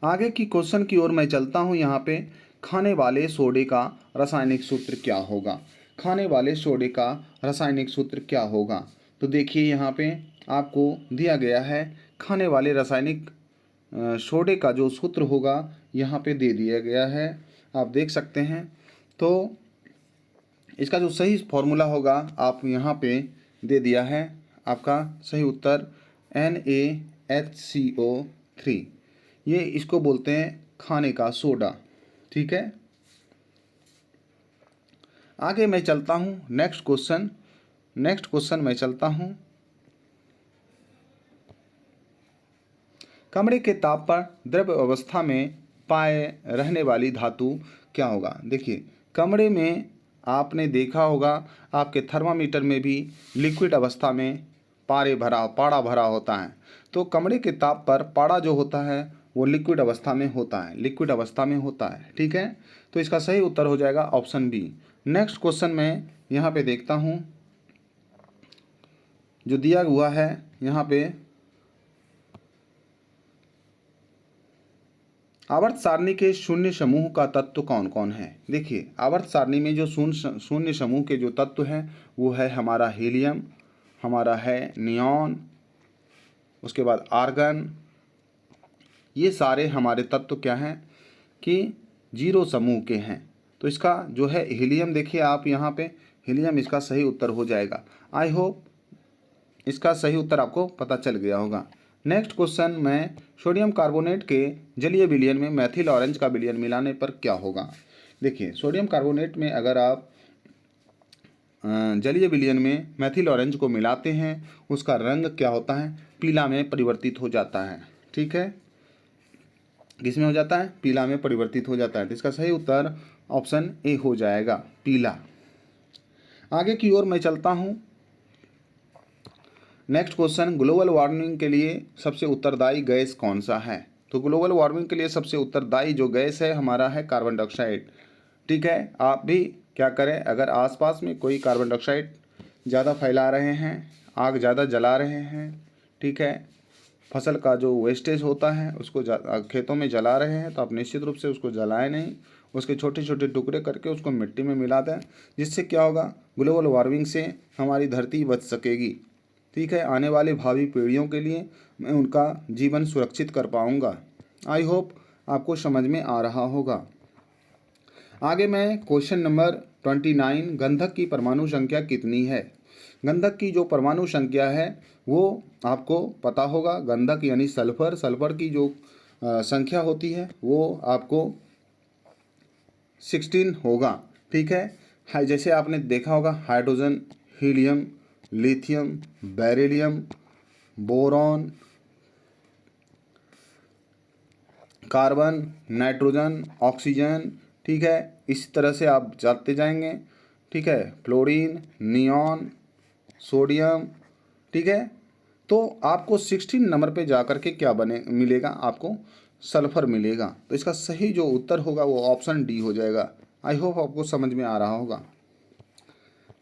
आगे की क्वेश्चन की ओर मैं चलता हूँ। यहाँ पे खाने वाले सोडे का रासायनिक सूत्र क्या होगा? खाने वाले सोडे का रासायनिक सूत्र क्या होगा? तो देखिए, यहाँ पे आपको दिया गया है खाने वाले रासायनिक सोडे का जो सूत्र होगा यहाँ पे दे दिया गया है, आप देख सकते हैं। तो इसका जो सही फॉर्मूला होगा आप यहाँ पे दे दिया है, आपका सही उत्तर NaHCO3, ये इसको बोलते हैं खाने का सोडा, ठीक है। आगे मैं चलता हूँ। नेक्स्ट क्वेश्चन मैं चलता हूँ। कमरे के ताप पर द्रव्य अवस्था में पाए रहने वाली धातु क्या होगा? देखिए, कमरे में आपने देखा होगा आपके थर्मामीटर में भी लिक्विड अवस्था में पारा भरा होता है। तो कमरे के ताप पर पारा जो होता है वो लिक्विड अवस्था में होता है, लिक्विड अवस्था में होता है, ठीक है। तो इसका सही उत्तर हो जाएगा ऑप्शन बी। नेक्स्ट क्वेश्चन में यहाँ पे देखता हूँ, जो दिया हुआ है यहाँ पे, आवर्त सारणी के शून्य समूह का तत्व कौन कौन है? देखिए, आवर्त सारणी में जो शून्य समूह के जो तत्व हैं वो है हमारा हीलियम, हमारा है नियॉन, उसके बाद आर्गन। ये सारे हमारे तत्व क्या हैं कि 0 समूह के हैं। तो इसका जो है हीलियम, देखिए आप यहाँ पे हीलियम इसका सही उत्तर हो जाएगा। आई होप इसका सही उत्तर आपको पता चल गया होगा। नेक्स्ट क्वेश्चन में, सोडियम कार्बोनेट के जलीय विलयन में मैथिल ऑरेंज का विलयन मिलाने पर क्या होगा? देखिए, सोडियम कार्बोनेट में अगर आप जलीय विलयन में मैथिल ऑरेंज को मिलाते हैं, उसका रंग क्या होता है? पीला में परिवर्तित हो जाता है, ठीक है। किसमें हो जाता है? पीला में परिवर्तित हो जाता है। तो इसका सही उत्तर ऑप्शन ए हो जाएगा, पीला। आगे की ओर मैं चलता हूँ। नेक्स्ट क्वेश्चन, ग्लोबल वार्मिंग के लिए सबसे उत्तरदायी गैस कौन सा है? तो ग्लोबल वार्मिंग के लिए सबसे उत्तरदायी जो गैस है हमारा है कार्बन डाइऑक्साइड, ठीक है। आप भी क्या करें, अगर आसपास में कोई कार्बन डाइऑक्साइड ज़्यादा फैला रहे हैं, आग ज़्यादा जला रहे हैं, ठीक है, फसल का जो वेस्टेज होता है उसको खेतों में जला रहे हैं, तो आप निश्चित रूप से उसको जलाएं नहीं, उसके छोटे छोटे टुकड़े करके उसको मिट्टी में मिला दें, जिससे क्या होगा, ग्लोबल वार्मिंग से हमारी धरती बच सकेगी। ठीक है, आने वाली भावी पीढ़ियों के लिए मैं उनका जीवन सुरक्षित कर पाऊँगा। आई होप आपको समझ में आ रहा होगा। आगे मैं क्वेश्चन नंबर 29, गंधक की परमाणु संख्या कितनी है। गंधक की जो परमाणु संख्या है वो आपको पता होगा। गंधक यानी सल्फर, सल्फर की जो संख्या होती है वो आपको 16 होगा। ठीक है, जैसे आपने देखा होगा, hydrogen, helium, lithium, beryllium, boron, carbon, nitrogen, oxygen, ठीक है, इस तरह से आप जाते जाएंगे। ठीक है, फ्लोरीन, नियॉन, सोडियम, ठीक है, तो आपको 16 नंबर पे जाकर के क्या बने मिलेगा, आपको सल्फर मिलेगा। तो इसका सही जो उत्तर होगा वो ऑप्शन डी हो जाएगा। आई होप आपको समझ में आ रहा होगा।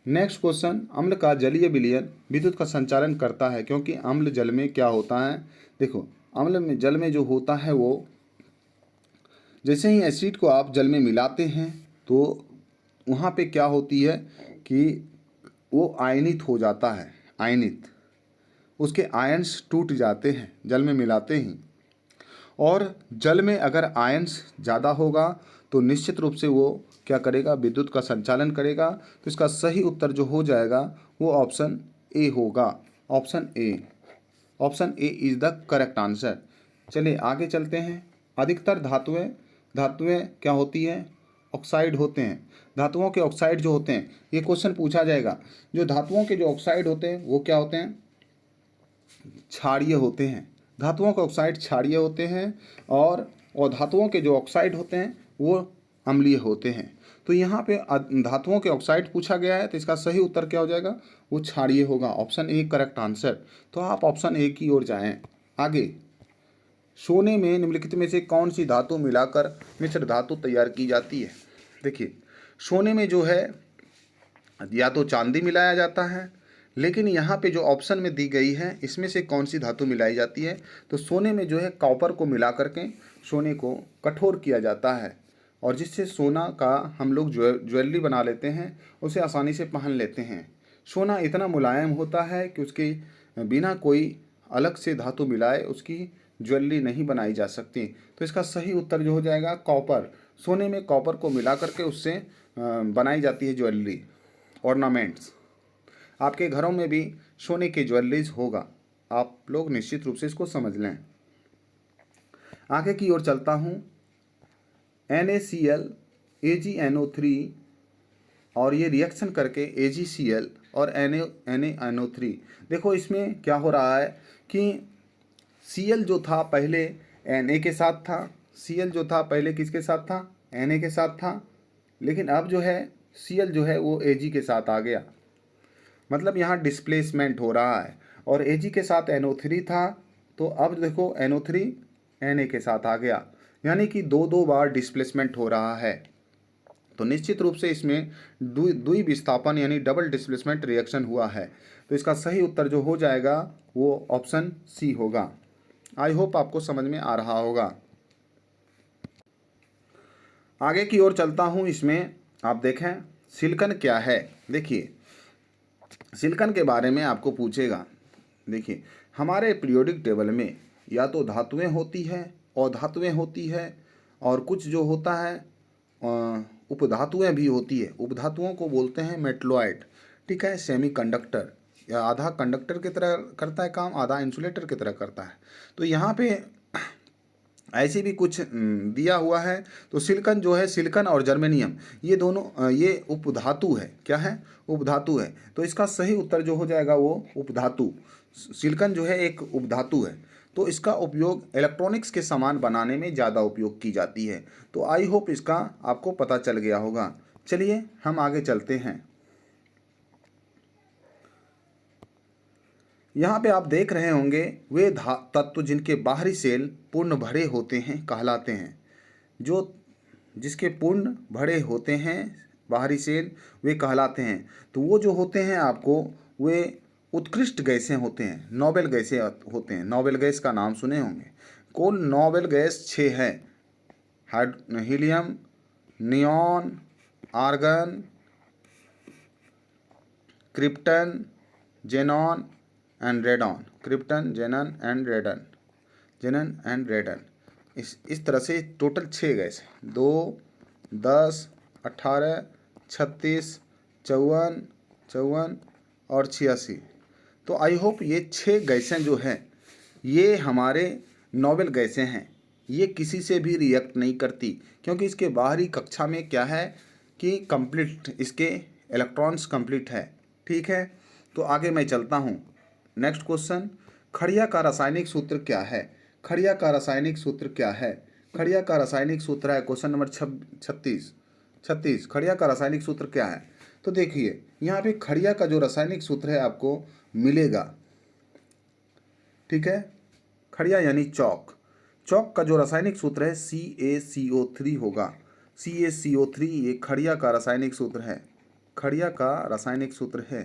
नेक्स्ट क्वेश्चन, अम्ल का जलीय विलयन विद्युत का संचालन करता है, क्योंकि अम्ल जल में क्या होता है। देखो, अम्ल में जल में जो होता है वो, जैसे ही एसिड को आप जल में मिलाते हैं तो वहाँ पे क्या होती है कि वो आयनित हो जाता है, आयनित, उसके आयन्स टूट जाते हैं जल में मिलाते ही। और जल में अगर आयन्स ज़्यादा होगा तो निश्चित रूप से वो क्या करेगा, विद्युत का संचालन करेगा। तो इसका सही उत्तर जो हो जाएगा वो ऑप्शन ए होगा। Option A, option A is the correct answer. चलिए आगे चलते हैं। अधिकतर धातुएं धातुएं क्या होती हैं, ऑक्साइड होते हैं। धातुओं के ऑक्साइड जो होते हैं, ये क्वेश्चन पूछा जाएगा। जो धातुओं के जो ऑक्साइड होते हैं वो क्या होते हैं, क्षारीय होते हैं। धातुओं के ऑक्साइड क्षारीय होते हैं और धातुओं के जो ऑक्साइड होते हैं वो अम्लीय होते हैं। तो यहाँ पे धातुओं के ऑक्साइड पूछा गया है, तो इसका सही उत्तर क्या हो जाएगा, वो क्षारीय होगा। Option A correct answer. तो आप ऑप्शन ए की ओर जाएं। आगे, सोने में निम्नलिखित में से कौन सी धातु मिलाकर मिश्र धातु तैयार की जाती है। देखिए, सोने में जो है या तो चांदी मिलाया जाता है, लेकिन यहाँ पे जो ऑप्शन में दी गई है इसमें से कौन सी धातु मिलाई जाती है, तो सोने में जो है कॉपर को मिला करके सोने को कठोर किया जाता है, और जिससे सोना का हम लोग ज्वेलरी बना लेते हैं, उसे आसानी से पहन लेते हैं। सोना इतना मुलायम होता है कि उसके बिना कोई अलग से धातु मिलाए उसकी ज्वेलरी नहीं बनाई जा सकती। तो इसका सही उत्तर जो हो जाएगा कॉपर। सोने में कॉपर को मिला करके उससे बनाई जाती है ज्वेलरी, ऑर्नामेंट्स। आपके घरों में भी सोने की ज्वेलरीज होगा, आप लोग निश्चित रूप से इसको समझ लें। आगे की ओर चलता हूँ। NaCl, AgNO3 और ये रिएक्शन करके AgCl और NaNO3। देखो इसमें क्या हो रहा है कि Cl जो था पहले Na के साथ था, Cl जो था पहले किसके साथ था, Na के साथ था, लेकिन अब जो है Cl जो है वो Ag के साथ आ गया। मतलब यहाँ डिस्प्लेसमेंट हो रहा है, और Ag के साथ NO3 था, तो अब देखो NO3 Na के साथ आ गया, यानी कि दो बार डिस्प्लेसमेंट हो रहा है। तो निश्चित रूप से इसमें द्विविस्थापन यानी डबल डिस्प्लेसमेंट रिएक्शन हुआ है। तो इसका सही उत्तर जो हो जाएगा वो ऑप्शन सी होगा। आई होप आपको समझ में आ रहा होगा। आगे की ओर चलता हूँ। इसमें आप देखें सिलिकॉन क्या है। देखिए, सिलिकॉन के बारे में आपको पूछेगा। देखिए, हमारे पीरियोडिक टेबल में या तो धातुएं होती है, अधातुएं होती है, और कुछ जो होता है उपधातुएं भी होती है। उपधातुओं को बोलते हैं मेटलॉइड। ठीक है, सेमीकंडक्टर, या आधा कंडक्टर की तरह करता है काम, आधा इंसुलेटर की तरह करता है। तो यहाँ पे ऐसे भी कुछ दिया हुआ है। तो सिलिकॉन जो है, सिलिकॉन और जर्मेनियम, ये दोनों ये उपधातु है। क्या है, उपधातु है। तो इसका सही उत्तर जो हो जाएगा वो उपधातु। सिलिकॉन जो है एक उपधातु है, तो इसका उपयोग इलेक्ट्रॉनिक्स के सामान बनाने में ज़्यादा उपयोग की जाती है। तो आई होप इसका आपको पता चल गया होगा। चलिए हम आगे चलते हैं। यहाँ पे आप देख रहे होंगे वे तत्व जिनके बाहरी सेल पूर्ण भरे होते हैं कहलाते हैं। जो जिसके पूर्ण भरे होते हैं बाहरी सेल, वे कहलाते हैं। तो वो जो होते हैं आपको, वे उत्कृष्ट गैसें होते हैं, नोबेल गैसें होते हैं। नोबेल गैस का नाम सुने होंगे। कुल नोबेल गैस 6 हैं। Helium, neon, argon, krypton, xenon and radon. Krypton, xenon and radon, xenon and radon. इस तरह से टोटल 6 गैस हैं। 2, 10, 18, 36, 54, 54 और 86। तो आई होप ये 6 गैसें जो हैं ये हमारे नोबेल गैसें हैं। ये किसी से भी रिएक्ट नहीं करती, क्योंकि इसके बाहरी कक्षा में क्या है कि कंप्लीट, इसके इलेक्ट्रॉन्स कंप्लीट है। ठीक है, तो आगे मैं चलता हूँ। नेक्स्ट क्वेश्चन, खड़िया का रासायनिक सूत्र क्या है? खड़िया का रासायनिक सूत्र क्या है? खड़िया का रासायनिक सूत्र है, क्वेश्चन नंबर 36। खड़िया का रासायनिक सूत्र क्या है? तो देखिए यहाँ पे खड़िया का जो रासायनिक सूत्र है आपको मिलेगा। ठीक है, खड़िया यानी चौक। चौक का जो रासायनिक सूत्र है CaCO3 होगा। CaCO3 ये खड़िया का रासायनिक सूत्र है। खड़िया का रासायनिक सूत्र है।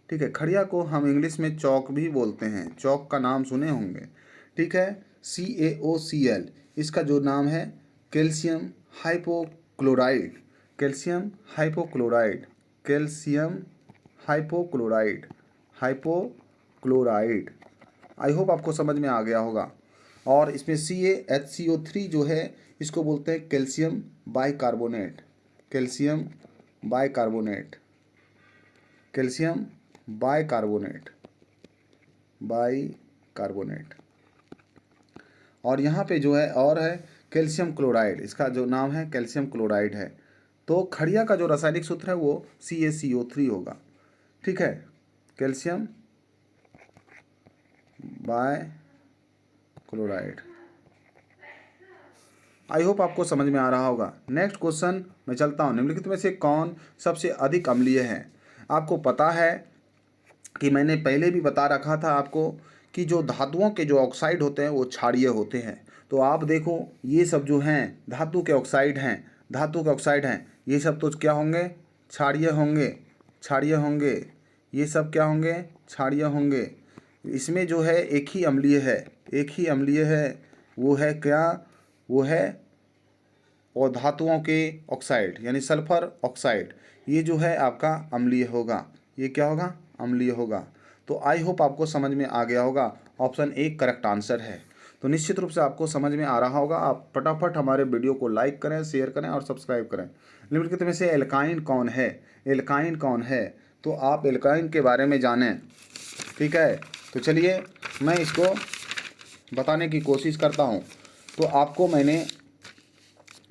ठीक है, खड़िया को हम इंग्लिश में चौक भी बोलते हैं। चौक का नाम सुने होंगे। ठीक है, CaOCl इसका जो नाम है calcium hypochlorite. Calcium hypochlorite, calcium hypochlorite, hypochlorite. I hope आपको समझ में आ गया होगा। और इसमें CaHCO3 जो है इसको बोलते हैं calcium bicarbonate. Calcium bicarbonate, calcium bicarbonate, bicarbonate. और यहाँ पे जो है और है कैल्शियम क्लोराइड, इसका जो नाम है कैल्शियम क्लोराइड है। तो खड़िया का जो रासायनिक सूत्र है वो CaCO3 होगा। ठीक है, calcium by chloride. I hope आपको समझ में आ रहा होगा। नेक्स्ट क्वेश्चन मैं चलता हूँ। निम्नलिखित में से कौन सबसे अधिक अम्लीय है? आपको पता है कि मैंने पहले भी बता रखा था आपको कि जो धातुओं के जो ऑक्साइड होते हैं वो क्षारीय होते हैं। तो आप देखो ये सब जो हैं धातु के ऑक्साइड हैं, धातु के ऑक्साइड हैं, ये सब तो क्या होंगे? क्षारीय होंगे, क्षारीय होंगे। ये सब क्या होंगे? क्षारीय होंगे। इसमें जो है एक ही अम्लीय है, एक ही अम्लीय है। वो है क्या? वो है और धातुओं के ऑक्साइड यानी सल्फर ऑक्साइड। ये जो है आपका अम्लीय होगा। ये क्या होगा? अम्लीय होगा। तो आई होप आपको समझ में आ गया होगा। ऑप्शन ए करेक्ट आंसर है। तो निश्चित रूप से आपको समझ में आ रहा होगा। आप फटाफट हमारे वीडियो को लाइक करें, शेयर करें और सब्सक्राइब करें। निम्नलिखित में से एल्काइन कौन है? एल्काइन कौन है? तो आप एल्काइन के बारे में जानें। ठीक है, तो चलिए मैं इसको बताने की कोशिश करता हूँ। तो आपको मैंने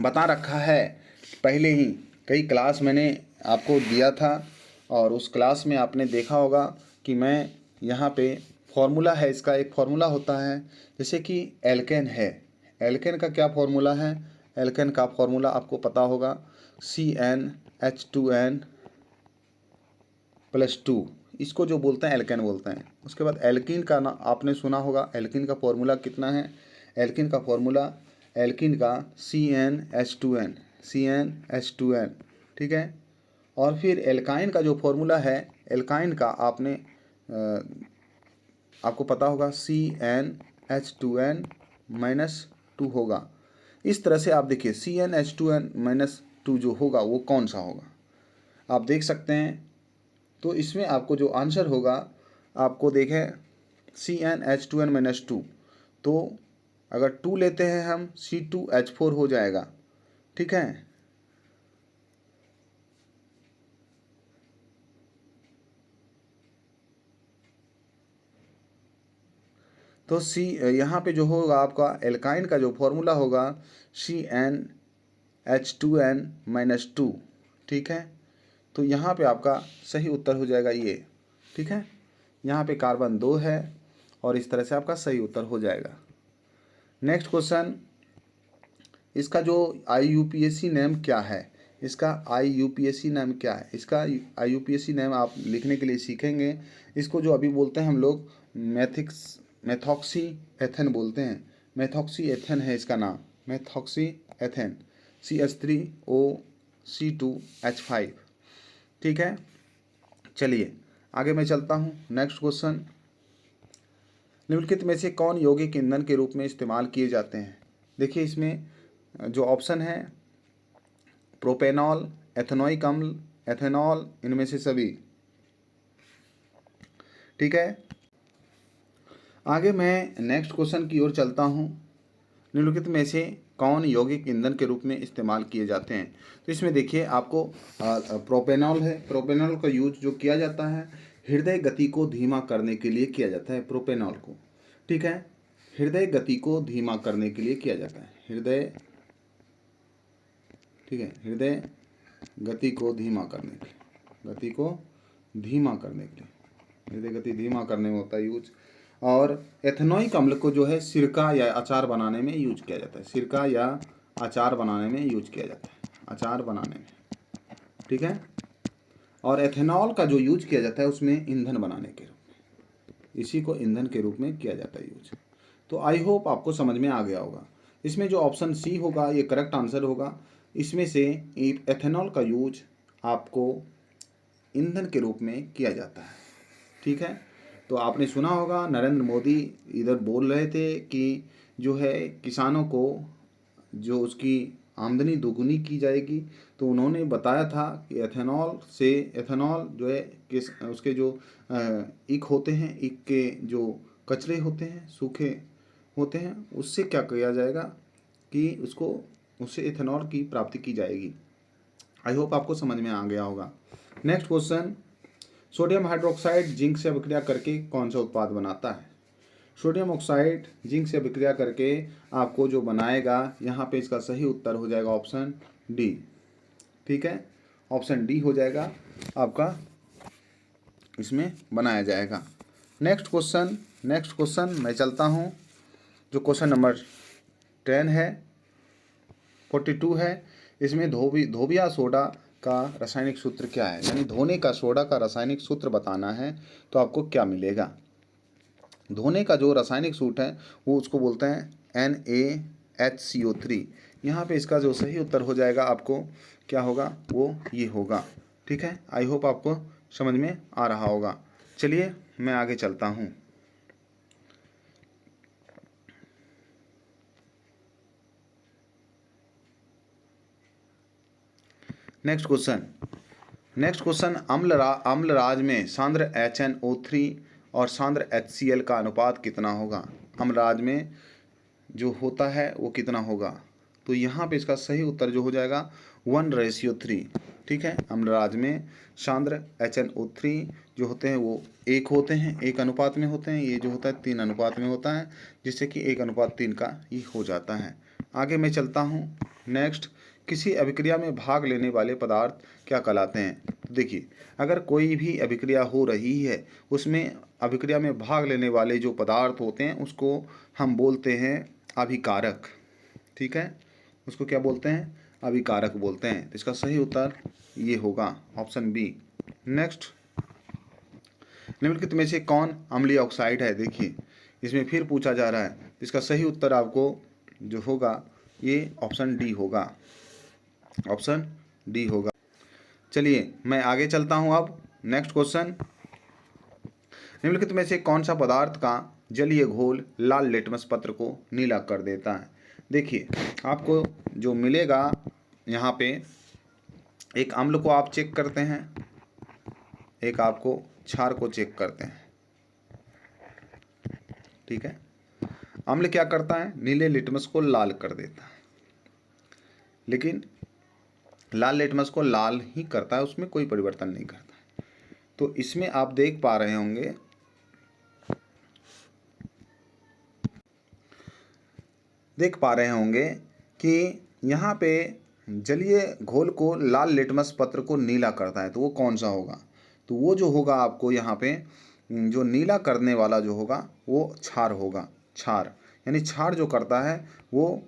बता रखा है पहले ही, कई क्लास मैंने आपको दिया था और उस क्लास में आपने देखा होगा कि मैं यहाँ पे फॉर्मूला है, इसका एक फॉर्मूला होता है। जैसे कि एल्केन है, एल्केन का क्या फॉर्मूला है? एल्केन का फॉर्मूला आपको पता होगा CnH2n+2, इसको जो बोलते हैं एल्केन बोलते हैं। उसके बाद एल्कीन का ना आपने सुना होगा। एल्कीन का फॉर्मूला कितना है? एल्कीन का फॉर्मूला, एल्कीन का CnH2n, CnH2n। ठीक है, और फिर एल्काइन का जो फॉर्मूला है, एल्काइन का आपको पता होगा CnH2n-2 होगा। इस तरह से आप देखिए CnH2n-2 जो होगा वो कौन सा होगा आप देख सकते हैं। तो इसमें आपको जो आंसर होगा, आपको देखें CnH2n-2, तो अगर 2 लेते हैं हम C2H4 हो जाएगा। ठीक है, तो यहाँ पे जो होगा आपका एल्काइन का जो फॉर्मूला होगा CnH2n-2। ठीक है, तो यहाँ पे आपका सही उत्तर हो जाएगा ये। ठीक है, यहाँ पे कार्बन 2 है और इस तरह से आपका सही उत्तर हो जाएगा। नेक्स्ट क्वेश्चन, इसका जो IUPAC नेम क्या है? इसका IUPAC नेम क्या है? इसका IUPAC नेम आप लिखने के लिए सीखेंगे। इसको जो अभी बोलते हैं हम लोग मेथॉक्सी एथेन बोलते हैं। मेथॉक्सी एथेन है इसका नाम, मेथॉक्सी एथेन। CH3O C2H5। ठीक है, चलिए आगे मैं चलता हूँ। नेक्स्ट क्वेश्चन, निम्नलिखित में से कौन यौगिक ईंधन के रूप में इस्तेमाल किए जाते हैं? देखिए इसमें जो ऑप्शन है प्रोपेनॉल, एथेनोइक अम्ल, एथेनॉल, इनमें से सभी। ठीक है, आगे मैं नेक्स्ट क्वेश्चन की ओर चलता हूँ। निम्नलिखित में से कौन यौगिक ईंधन के रूप में इस्तेमाल किए जाते हैं? तो इसमें देखिए आपको प्रोपेनॉल है। प्रोपेनॉल का यूज जो किया जाता है हृदय गति को धीमा करने के लिए किया जाता है प्रोपेनॉल को। ठीक है, हृदय गति को धीमा करने के लिए किया जाता है हृदय, ठीक है, हृदय गति को धीमा करने के लिए, गति को धीमा करने के लिए, हृदय गति धीमा करने में होता है यूज। और एथेनोइक अम्ल को जो है सिरका या अचार बनाने में यूज किया जाता है, सिरका या अचार बनाने में यूज किया जाता है, अचार बनाने में। ठीक है, और एथेनॉल का जो यूज किया जाता है उसमें ईंधन बनाने के रूप में, इसी को ईंधन के रूप में किया जाता है यूज। तो आई होप आपको समझ में आ गया होगा। इसमें जो ऑप्शन सी होगा ये करेक्ट आंसर होगा। इसमें से एथेनॉल का यूज आपको ईंधन के रूप में किया जाता है। ठीक है, तो आपने सुना होगा नरेंद्र मोदी इधर बोल रहे थे कि जो है किसानों को जो उसकी आमदनी दोगुनी की जाएगी, तो उन्होंने बताया था कि एथेनॉल से, एथेनॉल जो है किस उसके जो ईख होते हैं, ईख के जो कचरे होते हैं, सूखे होते हैं, उससे क्या किया जाएगा कि उससे एथेनॉल की प्राप्ति की जाएगी। आई होप आपको समझ में आ गया होगा। Next question, sodium hydroxide zinc से अभिक्रिया करके कौन सा उत्पाद बनाता है? सोडियम ऑक्साइड जिंक से अभिक्रिया करके आपको जो बनाएगा, यहाँ पे इसका सही उत्तर हो जाएगा ऑप्शन डी। ठीक है, ऑप्शन डी हो जाएगा आपका, इसमें बनाया जाएगा। नेक्स्ट क्वेश्चन मैं चलता हूँ, जो क्वेश्चन नंबर 10 है, 42 है। इसमें धोबिया सोडा का रासायनिक सूत्र क्या है? यानी धोने का सोडा का रासायनिक सूत्र बताना है, तो आपको क्या मिलेगा? धोने का जो रासायनिक सूत्र है वो उसको बोलते हैं NaHCO3। यहाँ पे इसका जो सही उत्तर हो जाएगा आपको क्या होगा, वो ये होगा। ठीक है, आई होप आपको समझ में आ रहा होगा। चलिए मैं आगे चलता हूँ। नेक्स्ट क्वेश्चन, अम्लराज में सांद्र HNO3 और सांद्र HCl का अनुपात कितना होगा? अम्लराज में जो होता है वो कितना होगा? तो यहाँ पे इसका सही उत्तर जो हो जाएगा 1:3। ठीक है, अम्लराज में सांद्र HNO3 जो होते हैं वो 1 होते हैं, 1 अनुपात में होते हैं। ये जो होता है 3 अनुपात में होता है, जिससे कि 1:3 का ही हो जाता है। आगे मैं चलता हूँ। नेक्स्ट, किसी अभिक्रिया में भाग लेने वाले पदार्थ क्या कहलाते हैं? तो देखिए, अगर कोई भी अभिक्रिया हो रही है, उसमें अभिक्रिया में भाग लेने वाले जो पदार्थ होते हैं उसको हम बोलते हैं अभिकारक। ठीक है, उसको क्या बोलते हैं? अभिकारक बोलते हैं। तो इसका सही उत्तर ये होगा ऑप्शन बी। नेक्स्ट, निम्नलिखित में से कौन अम्लीय ऑक्साइड है? देखिए इसमें फिर पूछा जा रहा है, इसका सही उत्तर आपको जो होगा ये ऑप्शन डी होगा, ऑप्शन डी होगा। चलिए मैं आगे चलता हूँ। अब नेक्स्ट क्वेश्चन, निम्नलिखित में से कौन सा पदार्थ का जलीय घोल लाल लिटमस पत्र को नीला कर देता है? देखिए आपको जो मिलेगा यहाँ पे, एक अम्ल को आप चेक करते हैं, एक आपको क्षार को चेक करते हैं। ठीक है, अम्ल क्या करता है? नीले लिटमस को लाल कर देता है, लेकिन लाल लिटमस को लाल ही करता है, उसमें कोई परिवर्तन नहीं करता है। तो इसमें आप देख पा रहे होंगे कि यहाँ पे जलीय घोल को लाल लिटमस पत्र को नीला करता है, तो वो कौन सा होगा? तो वो जो होगा आपको यहाँ पे जो नीला करने वाला जो होगा वो क्षार होगा। क्षार यानी क्षार जो करता है वो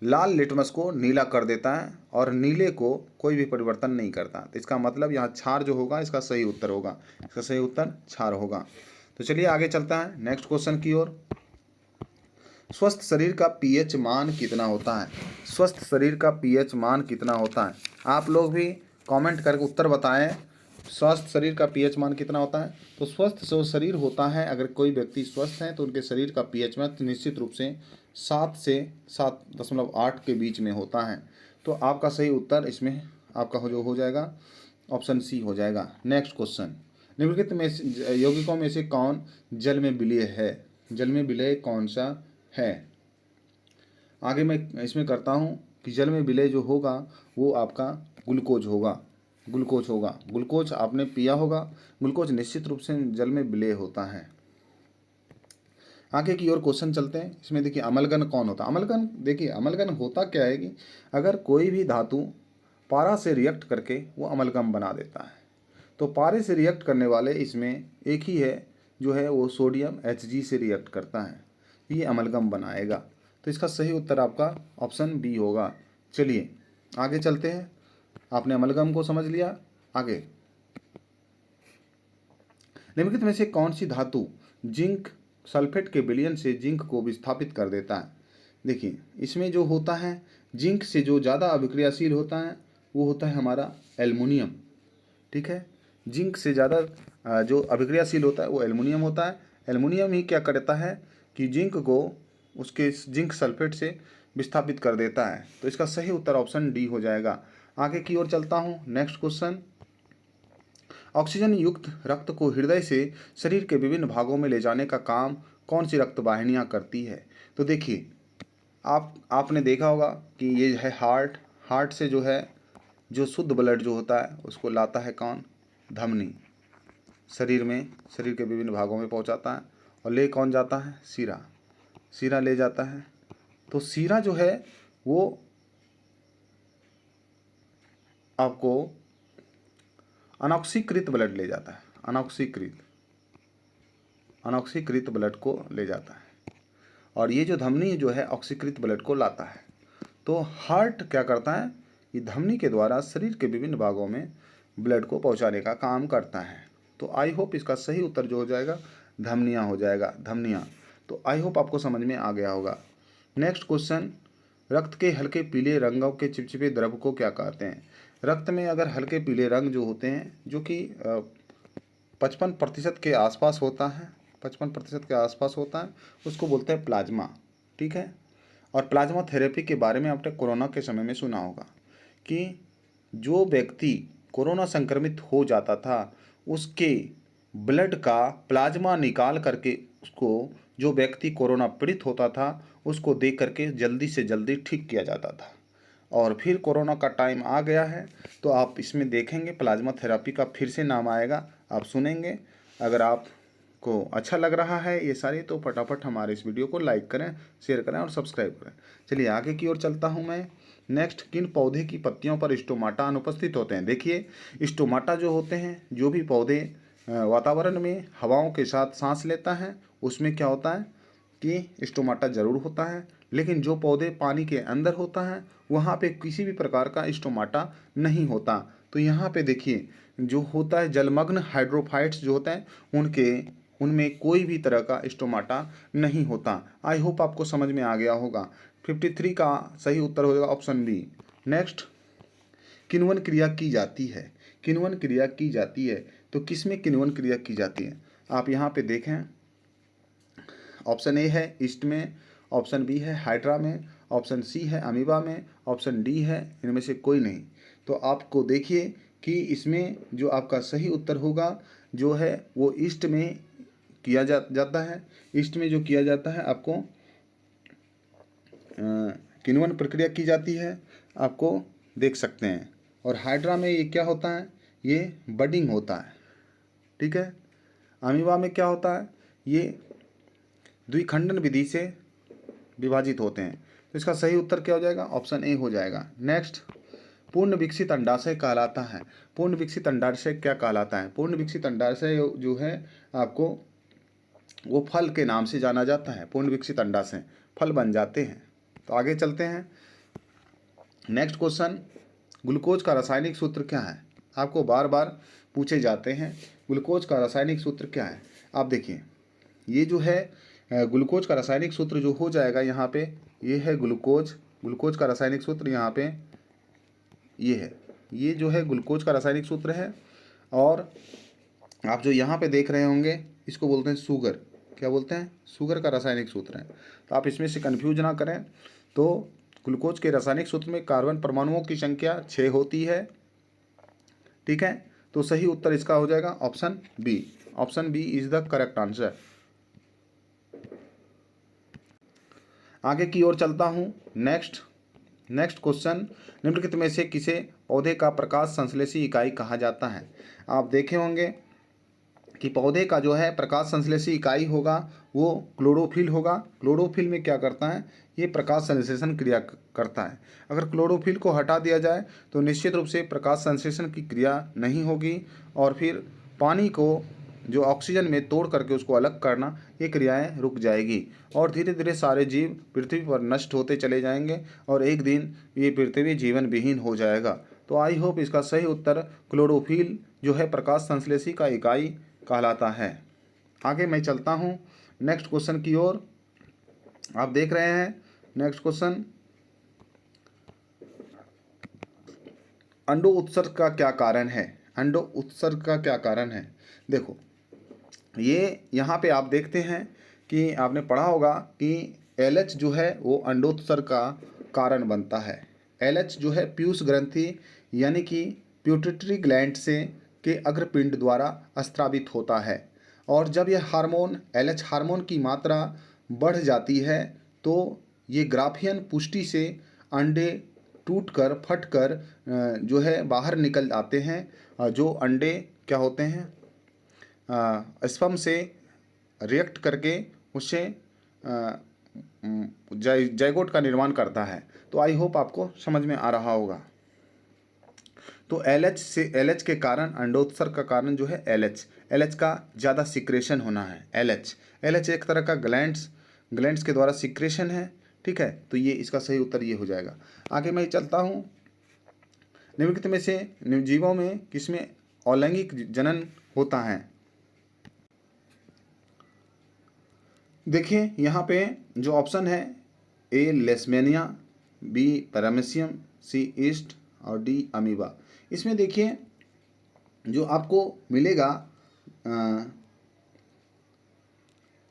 लाल लिटमस को नीला कर देता है और नीले को कोई भी परिवर्तन नहीं करता। तो इसका मतलब यहाँ क्षार जो होगा इसका सही उत्तर होगा, इसका सही उत्तर क्षार होगा। तो चलिए आगे चलता है नेक्स्ट क्वेश्चन की ओर। स्वस्थ शरीर का पीएच मान कितना होता है? स्वस्थ शरीर का पीएच मान कितना होता है? आप लोग भी कमेंट करके उत्तर बताएं। स्वस्थ शरीर का पीएच मान कितना होता है? तो स्वस्थ जो शरीर होता है, अगर कोई व्यक्ति स्वस्थ है तो उनके शरीर का पीएच मान निश्चित रूप से 7 से 7.8 के बीच में होता है। तो आपका सही उत्तर इसमें आपका जो हो जाएगा ऑप्शन सी हो जाएगा। नेक्स्ट क्वेश्चन, निम्नलिखित में यौगिकों में से कौन जल में विलय है? जल में विलय कौन सा है? आगे मैं इसमें करता हूँ कि जल में विलय जो होगा वो आपका ग्लूकोज होगा। ग्लूकोज आपने पिया होगा। ग्लूकोज निश्चित रूप से जल में विलय होता है। आगे की ओर क्वेश्चन चलते हैं। इसमें देखिए अम्लगन कौन होता है? अम्लगन, देखिए अम्लगन होता क्या है कि अगर कोई भी धातु पारा से रिएक्ट करके वो अम्लगम बना देता है, तो पारे से रिएक्ट करने वाले इसमें एक ही है जो है वो सोडियम Hg से रिएक्ट करता है, ये अम्लगम बनाएगा। तो इसका सही उत्तर आपका ऑप्शन बी होगा। चलिए आगे चलते हैं। आपने अम्लगम को समझ लिया। आगे, निम्नलिखित में से कौन सी धातु जिंक सल्फेट के विलयन से जिंक को विस्थापित कर देता है? देखिए इसमें जो होता है जिंक से जो ज़्यादा अभिक्रियाशील होता है वो होता है हमारा एल्युमिनियम। ठीक है, जिंक से ज़्यादा जो अभिक्रियाशील होता है वो एल्युमिनियम होता है। एल्युमिनियम ही क्या करता है कि जिंक को उसके जिंक सल्फेट से विस्थापित कर देता है। तो इसका सही उत्तर ऑप्शन डी हो जाएगा। आगे की ओर चलता हूँ। नेक्स्ट क्वेश्चन, ऑक्सीजन युक्त रक्त को हृदय से शरीर के विभिन्न भागों में ले जाने का काम कौन सी रक्त वाहिनियाँ करती है? तो देखिए आपने देखा होगा कि ये है हार्ट से जो है जो शुद्ध ब्लड जो होता है उसको लाता है कौन? धमनी। शरीर के विभिन्न भागों में पहुंचाता है। और ले कौन जाता है? सीरा ले जाता है। तो सीरा जो है वो आपको अनॉक्सीकृत ब्लड ले जाता है। अनॉक्सीकृत ब्लड को ले जाता है। और ये जो धमनी जो है ऑक्सीकृत ब्लड को लाता है। तो हार्ट क्या करता है? ये धमनी के द्वारा शरीर के विभिन्न भागों में ब्लड को पहुंचाने का काम करता है। तो आई होप इसका सही उत्तर जो हो जाएगा धमनियाँ हो जाएगा। धमनियाँ। तो आई होप आपको समझ में आ गया होगा। नेक्स्ट क्वेश्चन, रक्त के हल्के पीले रंगों के चिपचिपे द्रव को क्या कहते हैं? रक्त में अगर हल्के पीले रंग जो होते हैं जो कि 55% के आसपास होता है, 55% के आसपास होता है, उसको बोलते हैं प्लाज्मा। ठीक है। और प्लाज्मा थेरेपी के बारे में आपने कोरोना के समय में सुना होगा कि जो व्यक्ति कोरोना संक्रमित हो जाता था उसके ब्लड का प्लाज्मा निकाल करके उसको जो व्यक्ति कोरोना पीड़ित होता था उसको दे करके जल्दी से जल्दी ठीक किया जाता था। और फिर कोरोना का टाइम आ गया है तो आप इसमें देखेंगे प्लाज्मा थेरेपी का फिर से नाम आएगा, आप सुनेंगे। अगर आपको अच्छा लग रहा है ये सारी तो फटाफट हमारे इस वीडियो को लाइक करें, शेयर करें और सब्सक्राइब करें। चलिए आगे की ओर चलता हूँ मैं। नेक्स्ट, किन पौधे की पत्तियों पर स्टोमाटा अनुपस्थित होते हैं? देखिए स्टोमाटा जो होते हैं, जो भी पौधे वातावरण में हवाओं के साथ सांस लेता है उसमें क्या होता है कि स्टोमाटा जरूर होता है। लेकिन जो पौधे पानी के अंदर होता है वहाँ पे किसी भी प्रकार का स्टोमाटा नहीं होता। तो यहाँ पे देखिए जो होता है जलमग्न हाइड्रोफाइट्स जो होते हैं उनमें कोई भी तरह का स्टोमाटा नहीं होता। आई होप आपको समझ में आ गया होगा। 53 का सही उत्तर हो जाएगा ऑप्शन बी। नेक्स्ट, किण्वन क्रिया की जाती है? किण्वन क्रिया की जाती है तो किसमें किण्वन क्रिया की जाती है? आप यहाँ पे देखें, ऑप्शन ए है ईस्ट में, ऑप्शन बी है हाइड्रा में, ऑप्शन सी है अमीबा में, ऑप्शन डी है इनमें से कोई नहीं। तो आपको देखिए कि इसमें जो आपका सही उत्तर होगा जो है वो ईस्ट में किया जाता है। ईस्ट में जो किया जाता है आपको किण्वन प्रक्रिया की जाती है, आपको देख सकते हैं। और हाइड्रा में ये क्या होता है? ये बडिंग होता है। ठीक है। अमीबा में क्या होता है? ये द्विखंडन विधि से विभाजित होते हैं। तो इसका सही उत्तर क्या हो जाएगा? ऑप्शन ए हो जाएगा। नेक्स्ट, पूर्ण विकसित अंडाशय कहलाता है। पूर्ण विकसित अंडाशय क्या कहलाता है? पूर्ण विकसित अंडाशय जो है आपको वो फल के नाम से जाना जाता है। पूर्ण विकसित अंडाशय फल बन जाते हैं। तो आगे चलते हैं। नेक्स्ट क्वेश्चन, ग्लूकोज का रासायनिक सूत्र क्या है? आपको बार बार पूछे जाते हैं ग्लूकोज का रासायनिक सूत्र क्या है। आप देखिए ये जो है ग्लूकोज का रासायनिक सूत्र जो हो जाएगा यहाँ पे, ये है ग्लूकोज। ग्लूकोज का रासायनिक सूत्र यहाँ पे ये है, ये जो है ग्लूकोज का रासायनिक सूत्र है। और आप जो यहाँ पे देख रहे होंगे इसको बोलते हैं शुगर। क्या बोलते हैं? शुगर का रासायनिक सूत्र है। तो आप इसमें से कन्फ्यूज ना करें। तो ग्लूकोज के रासायनिक सूत्र में कार्बन परमाणुओं की संख्या 6 होती है। ठीक है, तो सही उत्तर इसका हो जाएगा option B. Option B is the correct answer. आगे की ओर चलता हूँ। नेक्स्ट क्वेश्चन, निम्नलिखित में से किसे पौधे का प्रकाश संश्लेषी इकाई कहा जाता है? आप देखे होंगे कि पौधे का जो है प्रकाश संश्लेषी इकाई होगा वो क्लोरोफिल होगा। क्लोरोफिल में क्या करता है? ये प्रकाश संश्लेषण क्रिया करता है। अगर क्लोरोफिल को हटा दिया जाए तो निश्चित रूप से प्रकाश संश्लेषण की क्रिया नहीं होगी, और फिर पानी को जो ऑक्सीजन में तोड़ करके उसको अलग करना, ये क्रियाएं रुक जाएगी और धीरे धीरे सारे जीव पृथ्वी पर नष्ट होते चले जाएंगे और एक दिन ये पृथ्वी जीवन विहीन हो जाएगा। तो आई होप इसका सही उत्तर क्लोरोफिल जो है प्रकाश संश्लेषी का इकाई कहलाता है। आगे मैं चलता हूँ नेक्स्ट क्वेश्चन की ओर। आप देख रहे हैं नेक्स्ट क्वेश्चन, अंडो उत्सर्ग का क्या कारण है? अंडो उत्सर्ग का क्या कारण है? देखो, ये यहाँ पे आप देखते हैं कि आपने पढ़ा होगा कि LH जो है वो अंडोत्सर्ग का कारण बनता है। LH जो है पीयूष ग्रंथि यानी कि प्यूटिटरी ग्लैंड से के अग्रपिंड द्वारा स्रावित होता है, और जब यह हार्मोन LH हार्मोन की मात्रा बढ़ जाती है तो ये ग्राफियन पुष्टि से अंडे टूटकर फटकर जो है बाहर निकल आते हैं। जो अंडे क्या होते हैं, स्पर्म से रिएक्ट करके उससे जाइगोट का निर्माण करता है। तो आई होप आपको समझ में आ रहा होगा। तो LH के कारण अंडोत्सर्ग का कारण जो है LH का ज़्यादा सिक्रेशन होना है। LH एक तरह का ग्लैंड्स के द्वारा सिक्रेशन है। ठीक है, तो ये इसका सही उत्तर ये हो जाएगा। आगे मैं चलता हूँ। निम्नलिखित में से जीवों में किसमें अलैंगिक जनन होता है? देखिए यहाँ पे जो ऑप्शन है, A लेशमेनिया, B paramecium, C east और D अमीबा। इसमें देखिए जो आपको मिलेगा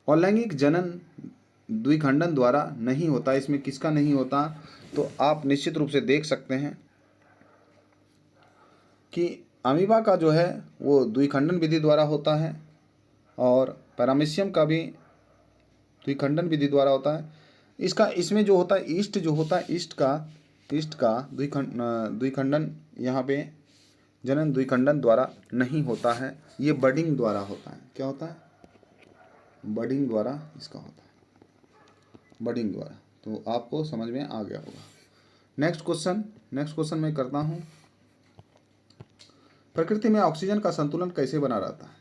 अलैंगिक जनन द्विखंडन द्वारा नहीं होता। इसमें किसका नहीं होता? तो आप निश्चित रूप से देख सकते हैं कि अमीबा का जो है वो द्विखंडन विधि द्वारा होता है और पैरामीशियम का भी द्विखंडन विधि द्वारा होता है। इसमें जो होता है ईस्ट जो होता है, ईस्ट का द्विखंडन यहाँ पे जनन द्विखंडन द्वारा नहीं होता है, ये बडिंग द्वारा होता है। क्या होता है? बडिंग द्वारा इसका होता है, बडिंग द्वारा। तो आपको समझ में आ गया होगा। नेक्स्ट क्वेश्चन मैं करता हूँ। प्रकृति में ऑक्सीजन का संतुलन कैसे बना रहता है?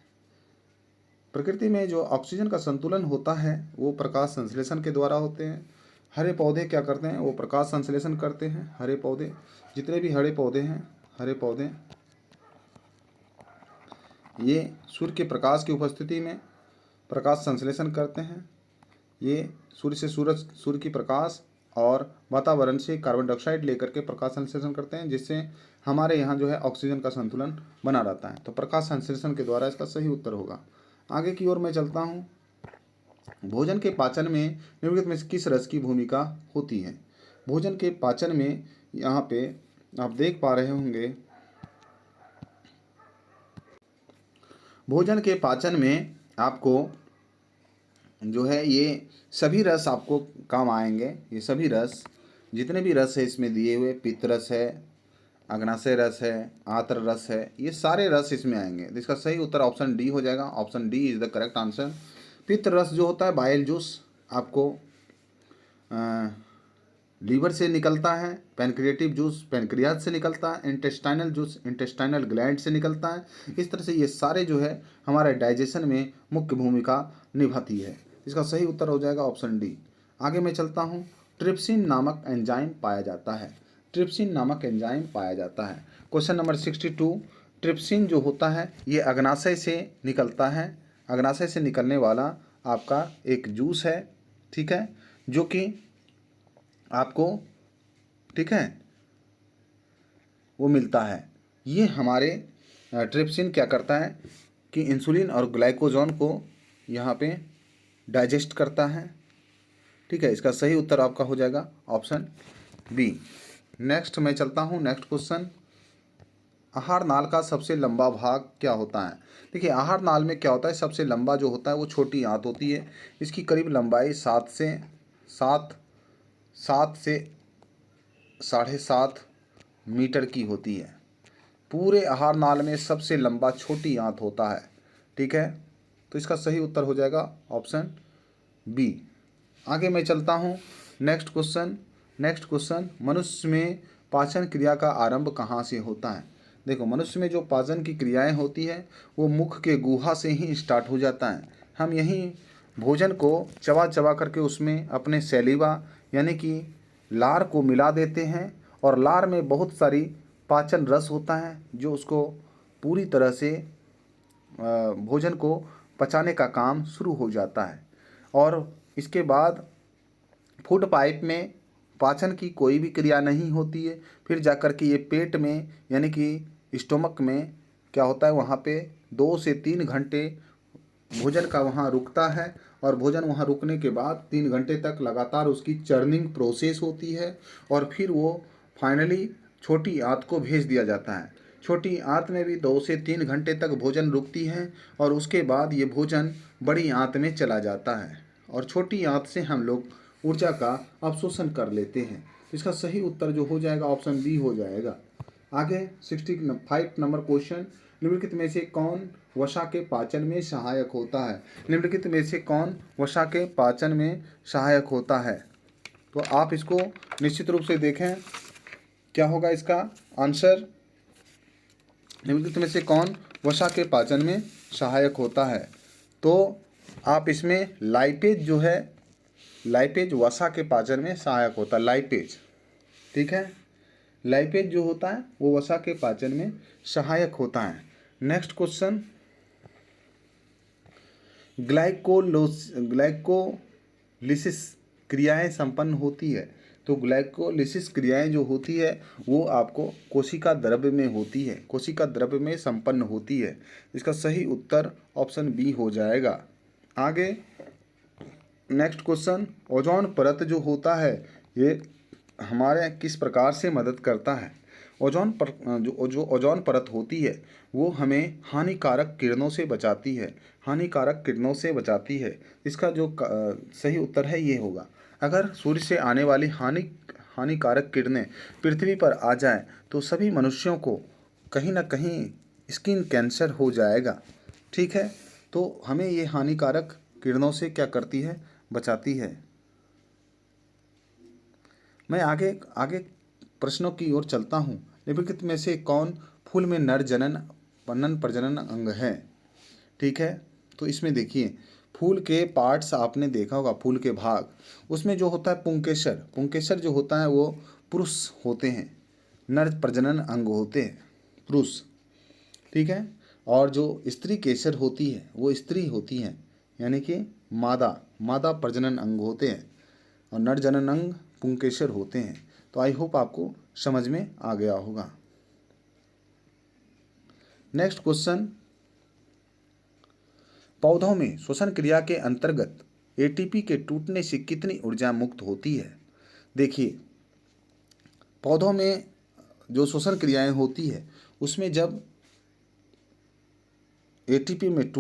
प्रकृति में जो ऑक्सीजन का संतुलन होता है वो प्रकाश संश्लेषण के द्वारा होते हैं। हरे पौधे क्या करते हैं? वो प्रकाश संश्लेषण करते हैं। हरे पौधे, जितने भी हरे पौधे हैं, हरे पौधे ये सूर्य के प्रकाश की उपस्थिति में प्रकाश संश्लेषण करते हैं। ये सूर्य की प्रकाश और वातावरण से कार्बन डाइऑक्साइड लेकर के प्रकाश संश्लेषण करते हैं, जिससे हमारे यहाँ जो है ऑक्सीजन का संतुलन बना रहता है। तो प्रकाश संश्लेषण के द्वारा इसका सही उत्तर होगा। आगे की ओर मैं चलता हूँ। भोजन के पाचन में निम्नलिखित में किस रस की भूमिका होती है? भोजन के पाचन में यहाँ पे आप देख पा रहे होंगे, भोजन के पाचन में आपको जो है ये सभी रस आपको काम आएंगे। ये सभी रस, जितने भी रस है इसमें दिए हुए, पित्त रस है, अग्नाशय रस है, आंत्र रस है, ये सारे रस इसमें आएंगे। तो इसका सही उत्तर ऑप्शन डी हो जाएगा। Option D is the correct answer. पित्त रस जो होता है, बाइल जूस, आपको लीवर से निकलता है। पैनक्रिएटिव जूस पैनक्रियाज से निकलता है। इंटेस्टाइनल जूस इंटेस्टाइनल ग्लैंड से निकलता है। इस तरह से ये सारे जो है हमारे डाइजेशन में मुख्य भूमिका निभाती है। इसका सही उत्तर हो जाएगा ऑप्शन डी। आगे मैं चलता हूँ। ट्रिप्सिन नामक एंजाइम पाया जाता है। ट्रिप्सिन नामक एंजाइम पाया जाता है। Question number 62। ट्रिप्सिन जो होता है ये अग्नाशय से निकलता है। अग्नाशय से निकलने वाला आपका एक जूस है, ठीक है, जो कि आपको, ठीक है, वो मिलता है। ये हमारे ट्रिप्सिन क्या करता है कि इंसुलिन और ग्लाइकोजन को यहाँ पे डाइजेस्ट करता है, ठीक है। इसका सही उत्तर आपका हो जाएगा ऑप्शन बी। नेक्स्ट मैं चलता हूँ, नेक्स्ट क्वेश्चन, आहार नाल का सबसे लंबा भाग क्या होता है। देखिए आहार नाल में क्या होता है, सबसे लंबा जो होता है वो छोटी आंत होती है। इसकी करीब लंबाई 7 से 7.5 मीटर की होती है। पूरे आहार नाल में सबसे लंबा छोटी आंत होता है, ठीक है। तो इसका सही उत्तर हो जाएगा ऑप्शन बी। आगे मैं चलता हूँ, नेक्स्ट क्वेश्चन, मनुष्य में पाचन क्रिया का आरंभ कहाँ से होता है। देखो मनुष्य में जो पाचन की क्रियाएं होती है वो मुख के गुहा से ही स्टार्ट हो जाता है। हम यहीं भोजन को चबा चबा करके उसमें अपने सैलिवा यानी कि लार को मिला देते हैं, और लार में बहुत सारी पाचन रस होता है जो उसको पूरी तरह से भोजन को पचाने का काम शुरू हो जाता है। और इसके बाद फूड पाइप में पाचन की कोई भी क्रिया नहीं होती है। फिर जाकर के ये पेट में यानी कि स्टोमक में क्या होता है, वहाँ पे 2 से 3 घंटे भोजन का वहाँ रुकता है, और भोजन वहाँ रुकने के बाद 3 घंटे तक लगातार उसकी चर्निंग प्रोसेस होती है, और फिर वो फाइनली छोटी आंत को भेज दिया जाता है। छोटी आंत में भी 2 से 3 घंटे तक भोजन रुकती है, और उसके बाद ये भोजन बड़ी आंत में चला जाता है, और छोटी आंत से हम लोग ऊर्जा का अवशोषण कर लेते हैं। इसका सही उत्तर जो हो जाएगा ऑप्शन बी हो जाएगा। आगे 65 नंबर क्वेश्चन, निम्नलिखित में से कौन वसा के पाचन में सहायक होता है। निम्नलिखित में से कौन वसा के पाचन में सहायक होता है। तो आप इसको निश्चित रूप से देखें, क्या होगा इसका आंसर। निम्नलिखित में से कौन वसा के पाचन में सहायक होता है। तो आप इसमें लाइपेज जो है, लाइपेज वसा के पाचन में सहायक होता है, लाइपेज, ठीक है। लाइपेज जो होता है वो वसा के पाचन में सहायक होता है। नेक्स्ट क्वेश्चन, ग्लाइकोलिसिस क्रियाएं संपन्न होती है। तो ग्लाइकोलिसिस क्रियाएं जो होती है वो आपको कोशिका द्रव्य में होती है, कोशिका द्रव्य में संपन्न होती है। इसका सही उत्तर ऑप्शन बी हो जाएगा। आगे नेक्स्ट क्वेश्चन, ओजोन परत जो होता है ये हमारे किस प्रकार से मदद करता है। जो ओजोन परत होती है वो हमें हानिकारक किरणों से बचाती है, हानिकारक किरणों से बचाती है। इसका जो सही उत्तर है ये होगा। अगर सूर्य से आने वाली हानिकारक किरणें पृथ्वी पर आ जाए तो सभी मनुष्यों को कहीं ना कहीं स्किन कैंसर हो जाएगा, ठीक है। तो हमें ये हानिकारक किरणों से क्या करती है, बचाती है। मैं आगे आगे प्रश्नों की ओर चलता हूँ। निम्नलिखित में से कौन फूल में नर जनन प्रजनन अंग है, ठीक है। तो इसमें देखिए फूल के पार्ट्स आपने देखा होगा, फूल के भाग, उसमें जो होता है पुंकेसर जो होता है वो पुरुष होते हैं, नर प्रजनन अंग होते हैं पुरुष, ठीक है। और जो स्त्री केसर होती है वो स्त्री होती हैं, यानी कि मादा प्रजनन अंग होते हैं, और नर जनन अंग पुंकेसर होते हैं। तो आई होप आपको समझ में आ गया होगा। नेक्स्ट क्वेश्चन, पौधों में श्वसन क्रिया के अंतर्गत एटीपी के टूटने से कितनी ऊर्जा मुक्त होती है। देखिए पौधों में जो श्वसन क्रियाएं होती है उसमें जब एटीपी में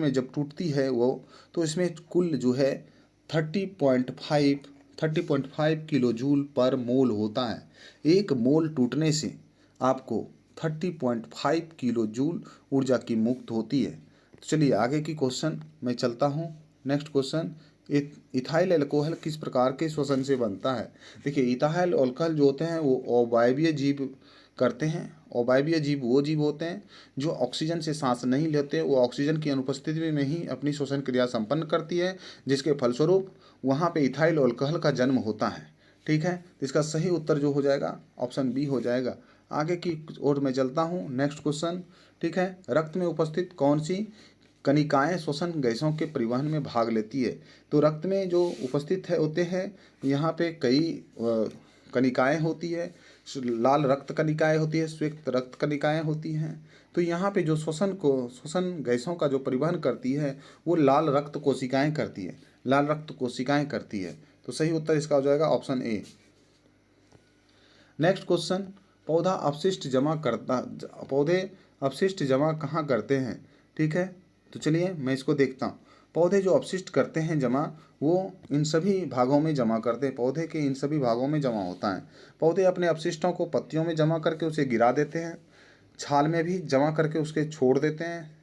जब टूटती है वो, तो इसमें कुल जो है 30.5 किलो जूल पर मोल होता है। एक मोल टूटने से आपको 30.5 किलो जूल ऊर्जा की मुक्त होती है। तो चलिए आगे की क्वेश्चन मैं चलता हूँ। नेक्स्ट क्वेश्चन, इथाइल अल्कोहल किस प्रकार के श्वसन से बनता है। देखिए इथाइल अल्कोहल जो होते हैं वो अवायवीय जीव करते हैं। अवायवीय जीव वो जीव होते हैं जो ऑक्सीजन से सांस नहीं लेते, वो ऑक्सीजन की अनुपस्थिति में ही अपनी श्वसन क्रिया संपन्न करती है, जिसके फलस्वरूप वहाँ पे इथाइल अल्कोहल का जन्म होता है, ठीक है। तो इसका सही उत्तर जो हो जाएगा ऑप्शन बी हो जाएगा। आगे की ओर मैं चलता हूँ। नेक्स्ट क्वेश्चन, ठीक है, रक्त में उपस्थित कौन सी कणिकाएं श्वसन गैसों के परिवहन में भाग लेती है। तो रक्त में जो उपस्थित है होते हैं यहाँ पे कई कणिकाएं होती है, लाल रक्त कणिकाएं होती है, श्वेत रक्त कणिकाएं होती हैं। तो यहाँ पे जो श्वसन गैसों का जो परिवहन करती है वो लाल रक्त कोशिकाएं करती है, लाल रक्त कोशिकाएं करती है। तो सही उत्तर इसका हो जाएगा ऑप्शन ए। नेक्स्ट क्वेश्चन, पौधे अपशिष्ट जमा कहाँ करते हैं? ठीक है, तो चलिए मैं इसको देखता हूँ। पौधे जो अपशिष्ट करते हैं जमा, वो इन सभी भागों में जमा करते हैं, पौधे के इन सभी भागों में जमा होता है। पौधे अपने अपशिष्टों को पत्तियों में जमा करके उसे गिरा देते हैं, छाल में भी जमा करके उसके छोड़ देते हैं,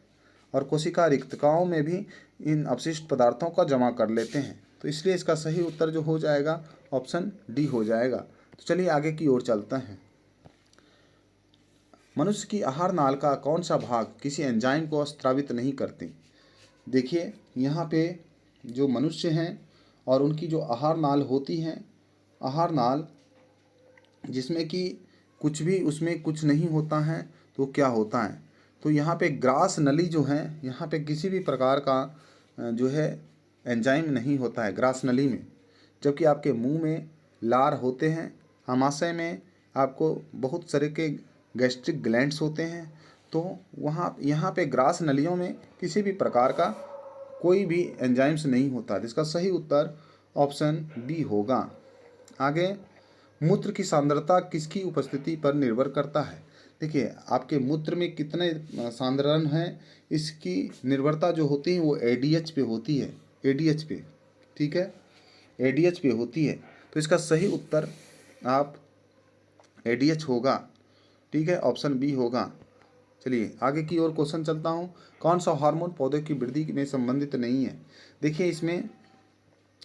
और कोशिका रिक्तकाओं में भी इन अपशिष्ट पदार्थों का जमा कर लेते हैं। तो इसलिए इसका सही उत्तर जो हो जाएगा ऑप्शन डी हो जाएगा। तो चलिए आगे की ओर चलते हैं। मनुष्य की आहार नाल का कौन सा भाग किसी एंजाइम को स्रावित नहीं करते? देखिए यहाँ पे जो मनुष्य हैं और उनकी जो आहार नाल होती हैं, आहार नाल जिसमें कि कुछ भी उसमें कुछ नहीं होता है, तो क्या होता है? तो यहाँ पे ग्रास नली जो है, यहाँ पे किसी भी प्रकार का जो है एंजाइम नहीं होता है ग्रास नली में। जबकि आपके मुंह में लार होते हैं, आमाशय में आपको बहुत सारे के गैस्ट्रिक ग्लैंड्स होते हैं। तो वहाँ यहाँ पे ग्रास नलियों में किसी भी प्रकार का कोई भी एंजाइम्स नहीं होता। इसका सही उत्तर ऑप्शन बी होगा। आगे, मूत्र की सांद्रता किसकी उपस्थिति पर निर्भर करता है? देखिए आपके मूत्र में कितने सांद्रण हैं, इसकी निर्भरता जो होती है वो एडीएच पे होती है, एडीएच पे। ठीक है, एडीएच पे होती है। तो इसका सही उत्तर आप एडीएच होगा। ठीक है, ऑप्शन बी होगा। चलिए आगे की ओर क्वेश्चन चलता हूँ। कौन सा हार्मोन पौधे की वृद्धि में संबंधित नहीं है? देखिए इसमें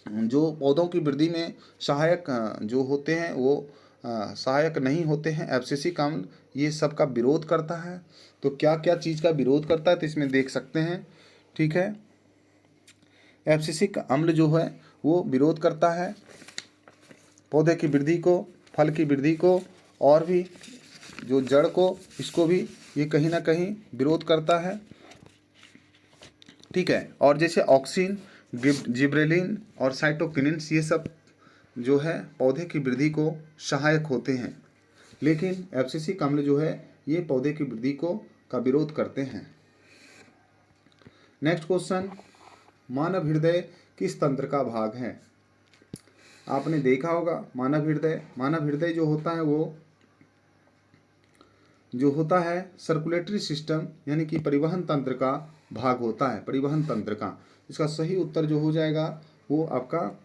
जो पौधों की वृद्धि में सहायक जो होते हैं वो सहायक नहीं होते हैं। एब्सिसिक अम्ल ये सब का विरोध करता है। तो क्या क्या चीज़ का विरोध करता है तो इसमें देख सकते हैं। ठीक है, एब्सिसिक अम्ल जो है वो विरोध करता है पौधे की वृद्धि को, फल की वृद्धि को, और भी जो जड़ को, इसको भी ये कहीं ना कहीं विरोध करता है। ठीक है, और जैसे ऑक्सिन, जिब्रेलिन और साइटोकिनिन्स ये सब जो है पौधे की वृद्धि को सहायक होते हैं, लेकिन एब्सिसिक अम्ल जो है ये पौधे की वृद्धि को का विरोध करते हैं। नेक्स्ट क्वेश्चन, मानव हृदय किस तंत्र का भाग है? आपने देखा होगा मानव हृदय जो होता है वो जो होता है सर्कुलेटरी सिस्टम यानी कि परिवहन तंत्र का भाग होता है, परिवहन तंत्र का। इसका सही उत्तर जो हो जाएगा वो आपका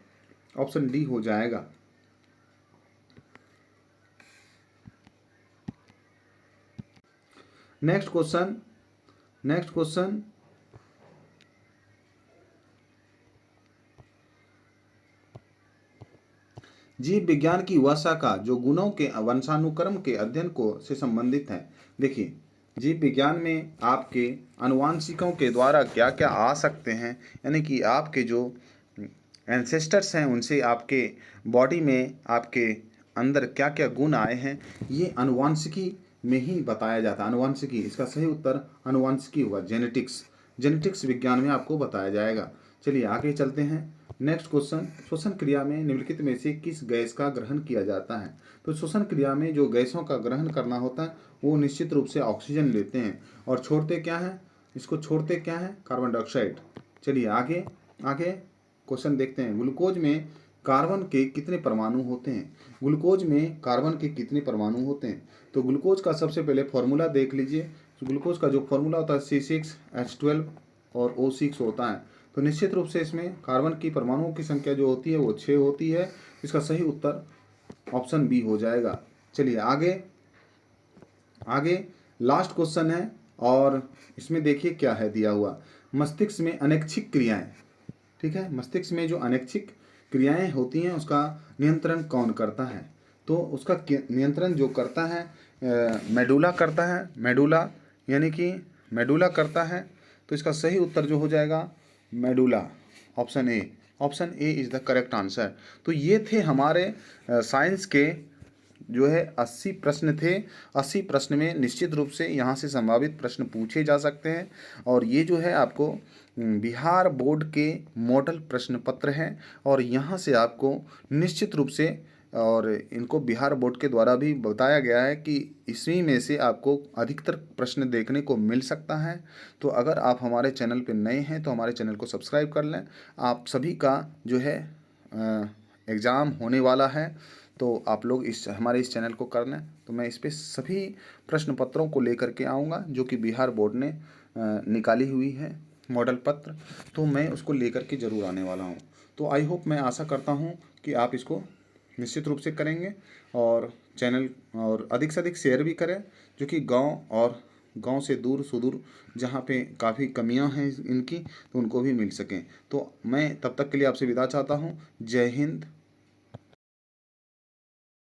ऑप्शन डी हो जाएगा। नेक्स्ट क्वेश्चन, जीव विज्ञान की वह शाखा जो गुणों के वंशानुक्रम के अध्ययन को से संबंधित है। देखिए जीव विज्ञान में आपके अनुवांशिकों के द्वारा क्या क्या आ सकते हैं, यानी कि आपके जो एंसेस्टर्स हैं उनसे आपके बॉडी में आपके अंदर क्या क्या गुण आए हैं, ये अनुवांशिकी में ही बताया जाता है। अनुवांशिकी, इसका सही उत्तर अनुवांशिकी हुआ। जेनेटिक्स विज्ञान में आपको बताया जाएगा। चलिए आगे चलते हैं। नेक्स्ट क्वेश्चन, श्वसन क्रिया में निम्नलिखित में से किस गैस का ग्रहण किया जाता है? तो श्वसन क्रिया में जो गैसों का ग्रहण करना होता है वो निश्चित रूप से ऑक्सीजन लेते हैं, और छोड़ते क्या है, इसको छोड़ते क्या है, कार्बन डाइऑक्साइड। चलिए आगे क्वेश्चन देखते हैं। ग्लूकोज में कार्बन के कितने परमाणु होते हैं? ग्लूकोज में कार्बन के कितने परमाणु होते हैं? तो ग्लूकोज का सबसे पहले फॉर्मूला देख लीजिए। ग्लूकोज का जो फॉर्मूला होता है C6H12 और O6 होता है। तो निश्चित रूप से इसमें कार्बन की परमाणुओं की संख्या जो होती है वो 6 होती है। इसका सही उत्तर ऑप्शन बी हो जाएगा। चलिए आगे लास्ट क्वेश्चन है, और इसमें देखिए क्या है दिया हुआ। मस्तिष्क में अनैच्छिक क्रियाएं, ठीक है, मस्तिष्क में जो अनैच्छिक क्रियाएं होती हैं उसका नियंत्रण कौन करता है? तो उसका नियंत्रण जो करता है मेडुला करता है, मेडुला यानी कि मेडुला करता है। तो इसका सही उत्तर जो हो जाएगा medulla, option A is the correct answer. तो ये थे हमारे साइंस के जो है 80 प्रश्न थे। 80 प्रश्न में निश्चित रूप से यहाँ से संभावित प्रश्न पूछे जा सकते हैं। और ये जो है आपको बिहार बोर्ड के मॉडल प्रश्न पत्र हैं और यहाँ से आपको निश्चित रूप से, और इनको बिहार बोर्ड के द्वारा भी बताया गया है कि इसी में से आपको अधिकतर प्रश्न देखने को मिल सकता है। तो अगर आप हमारे चैनल पर नए हैं तो हमारे चैनल को सब्सक्राइब कर लें। आप सभी का जो है एग्ज़ाम होने वाला है, तो आप लोग हमारे इस चैनल को कर लें। तो मैं इस पे सभी प्रश्न पत्रों को लेकर के आऊँगा जो कि बिहार बोर्ड ने निकाली हुई है मॉडल पत्र, तो मैं उसको लेकर के ज़रूर आने वाला हूँ। तो आई होप, मैं आशा करता हूँ कि आप इसको निश्चित रूप से करेंगे और चैनल और अधिक से अधिक शेयर भी करें, जो कि गांव से दूर सुदूर जहाँ पे काफ़ी कमियां हैं इनकी, तो उनको भी मिल सकें। तो मैं तब तक के लिए आपसे विदा चाहता हूँ। जय हिंद,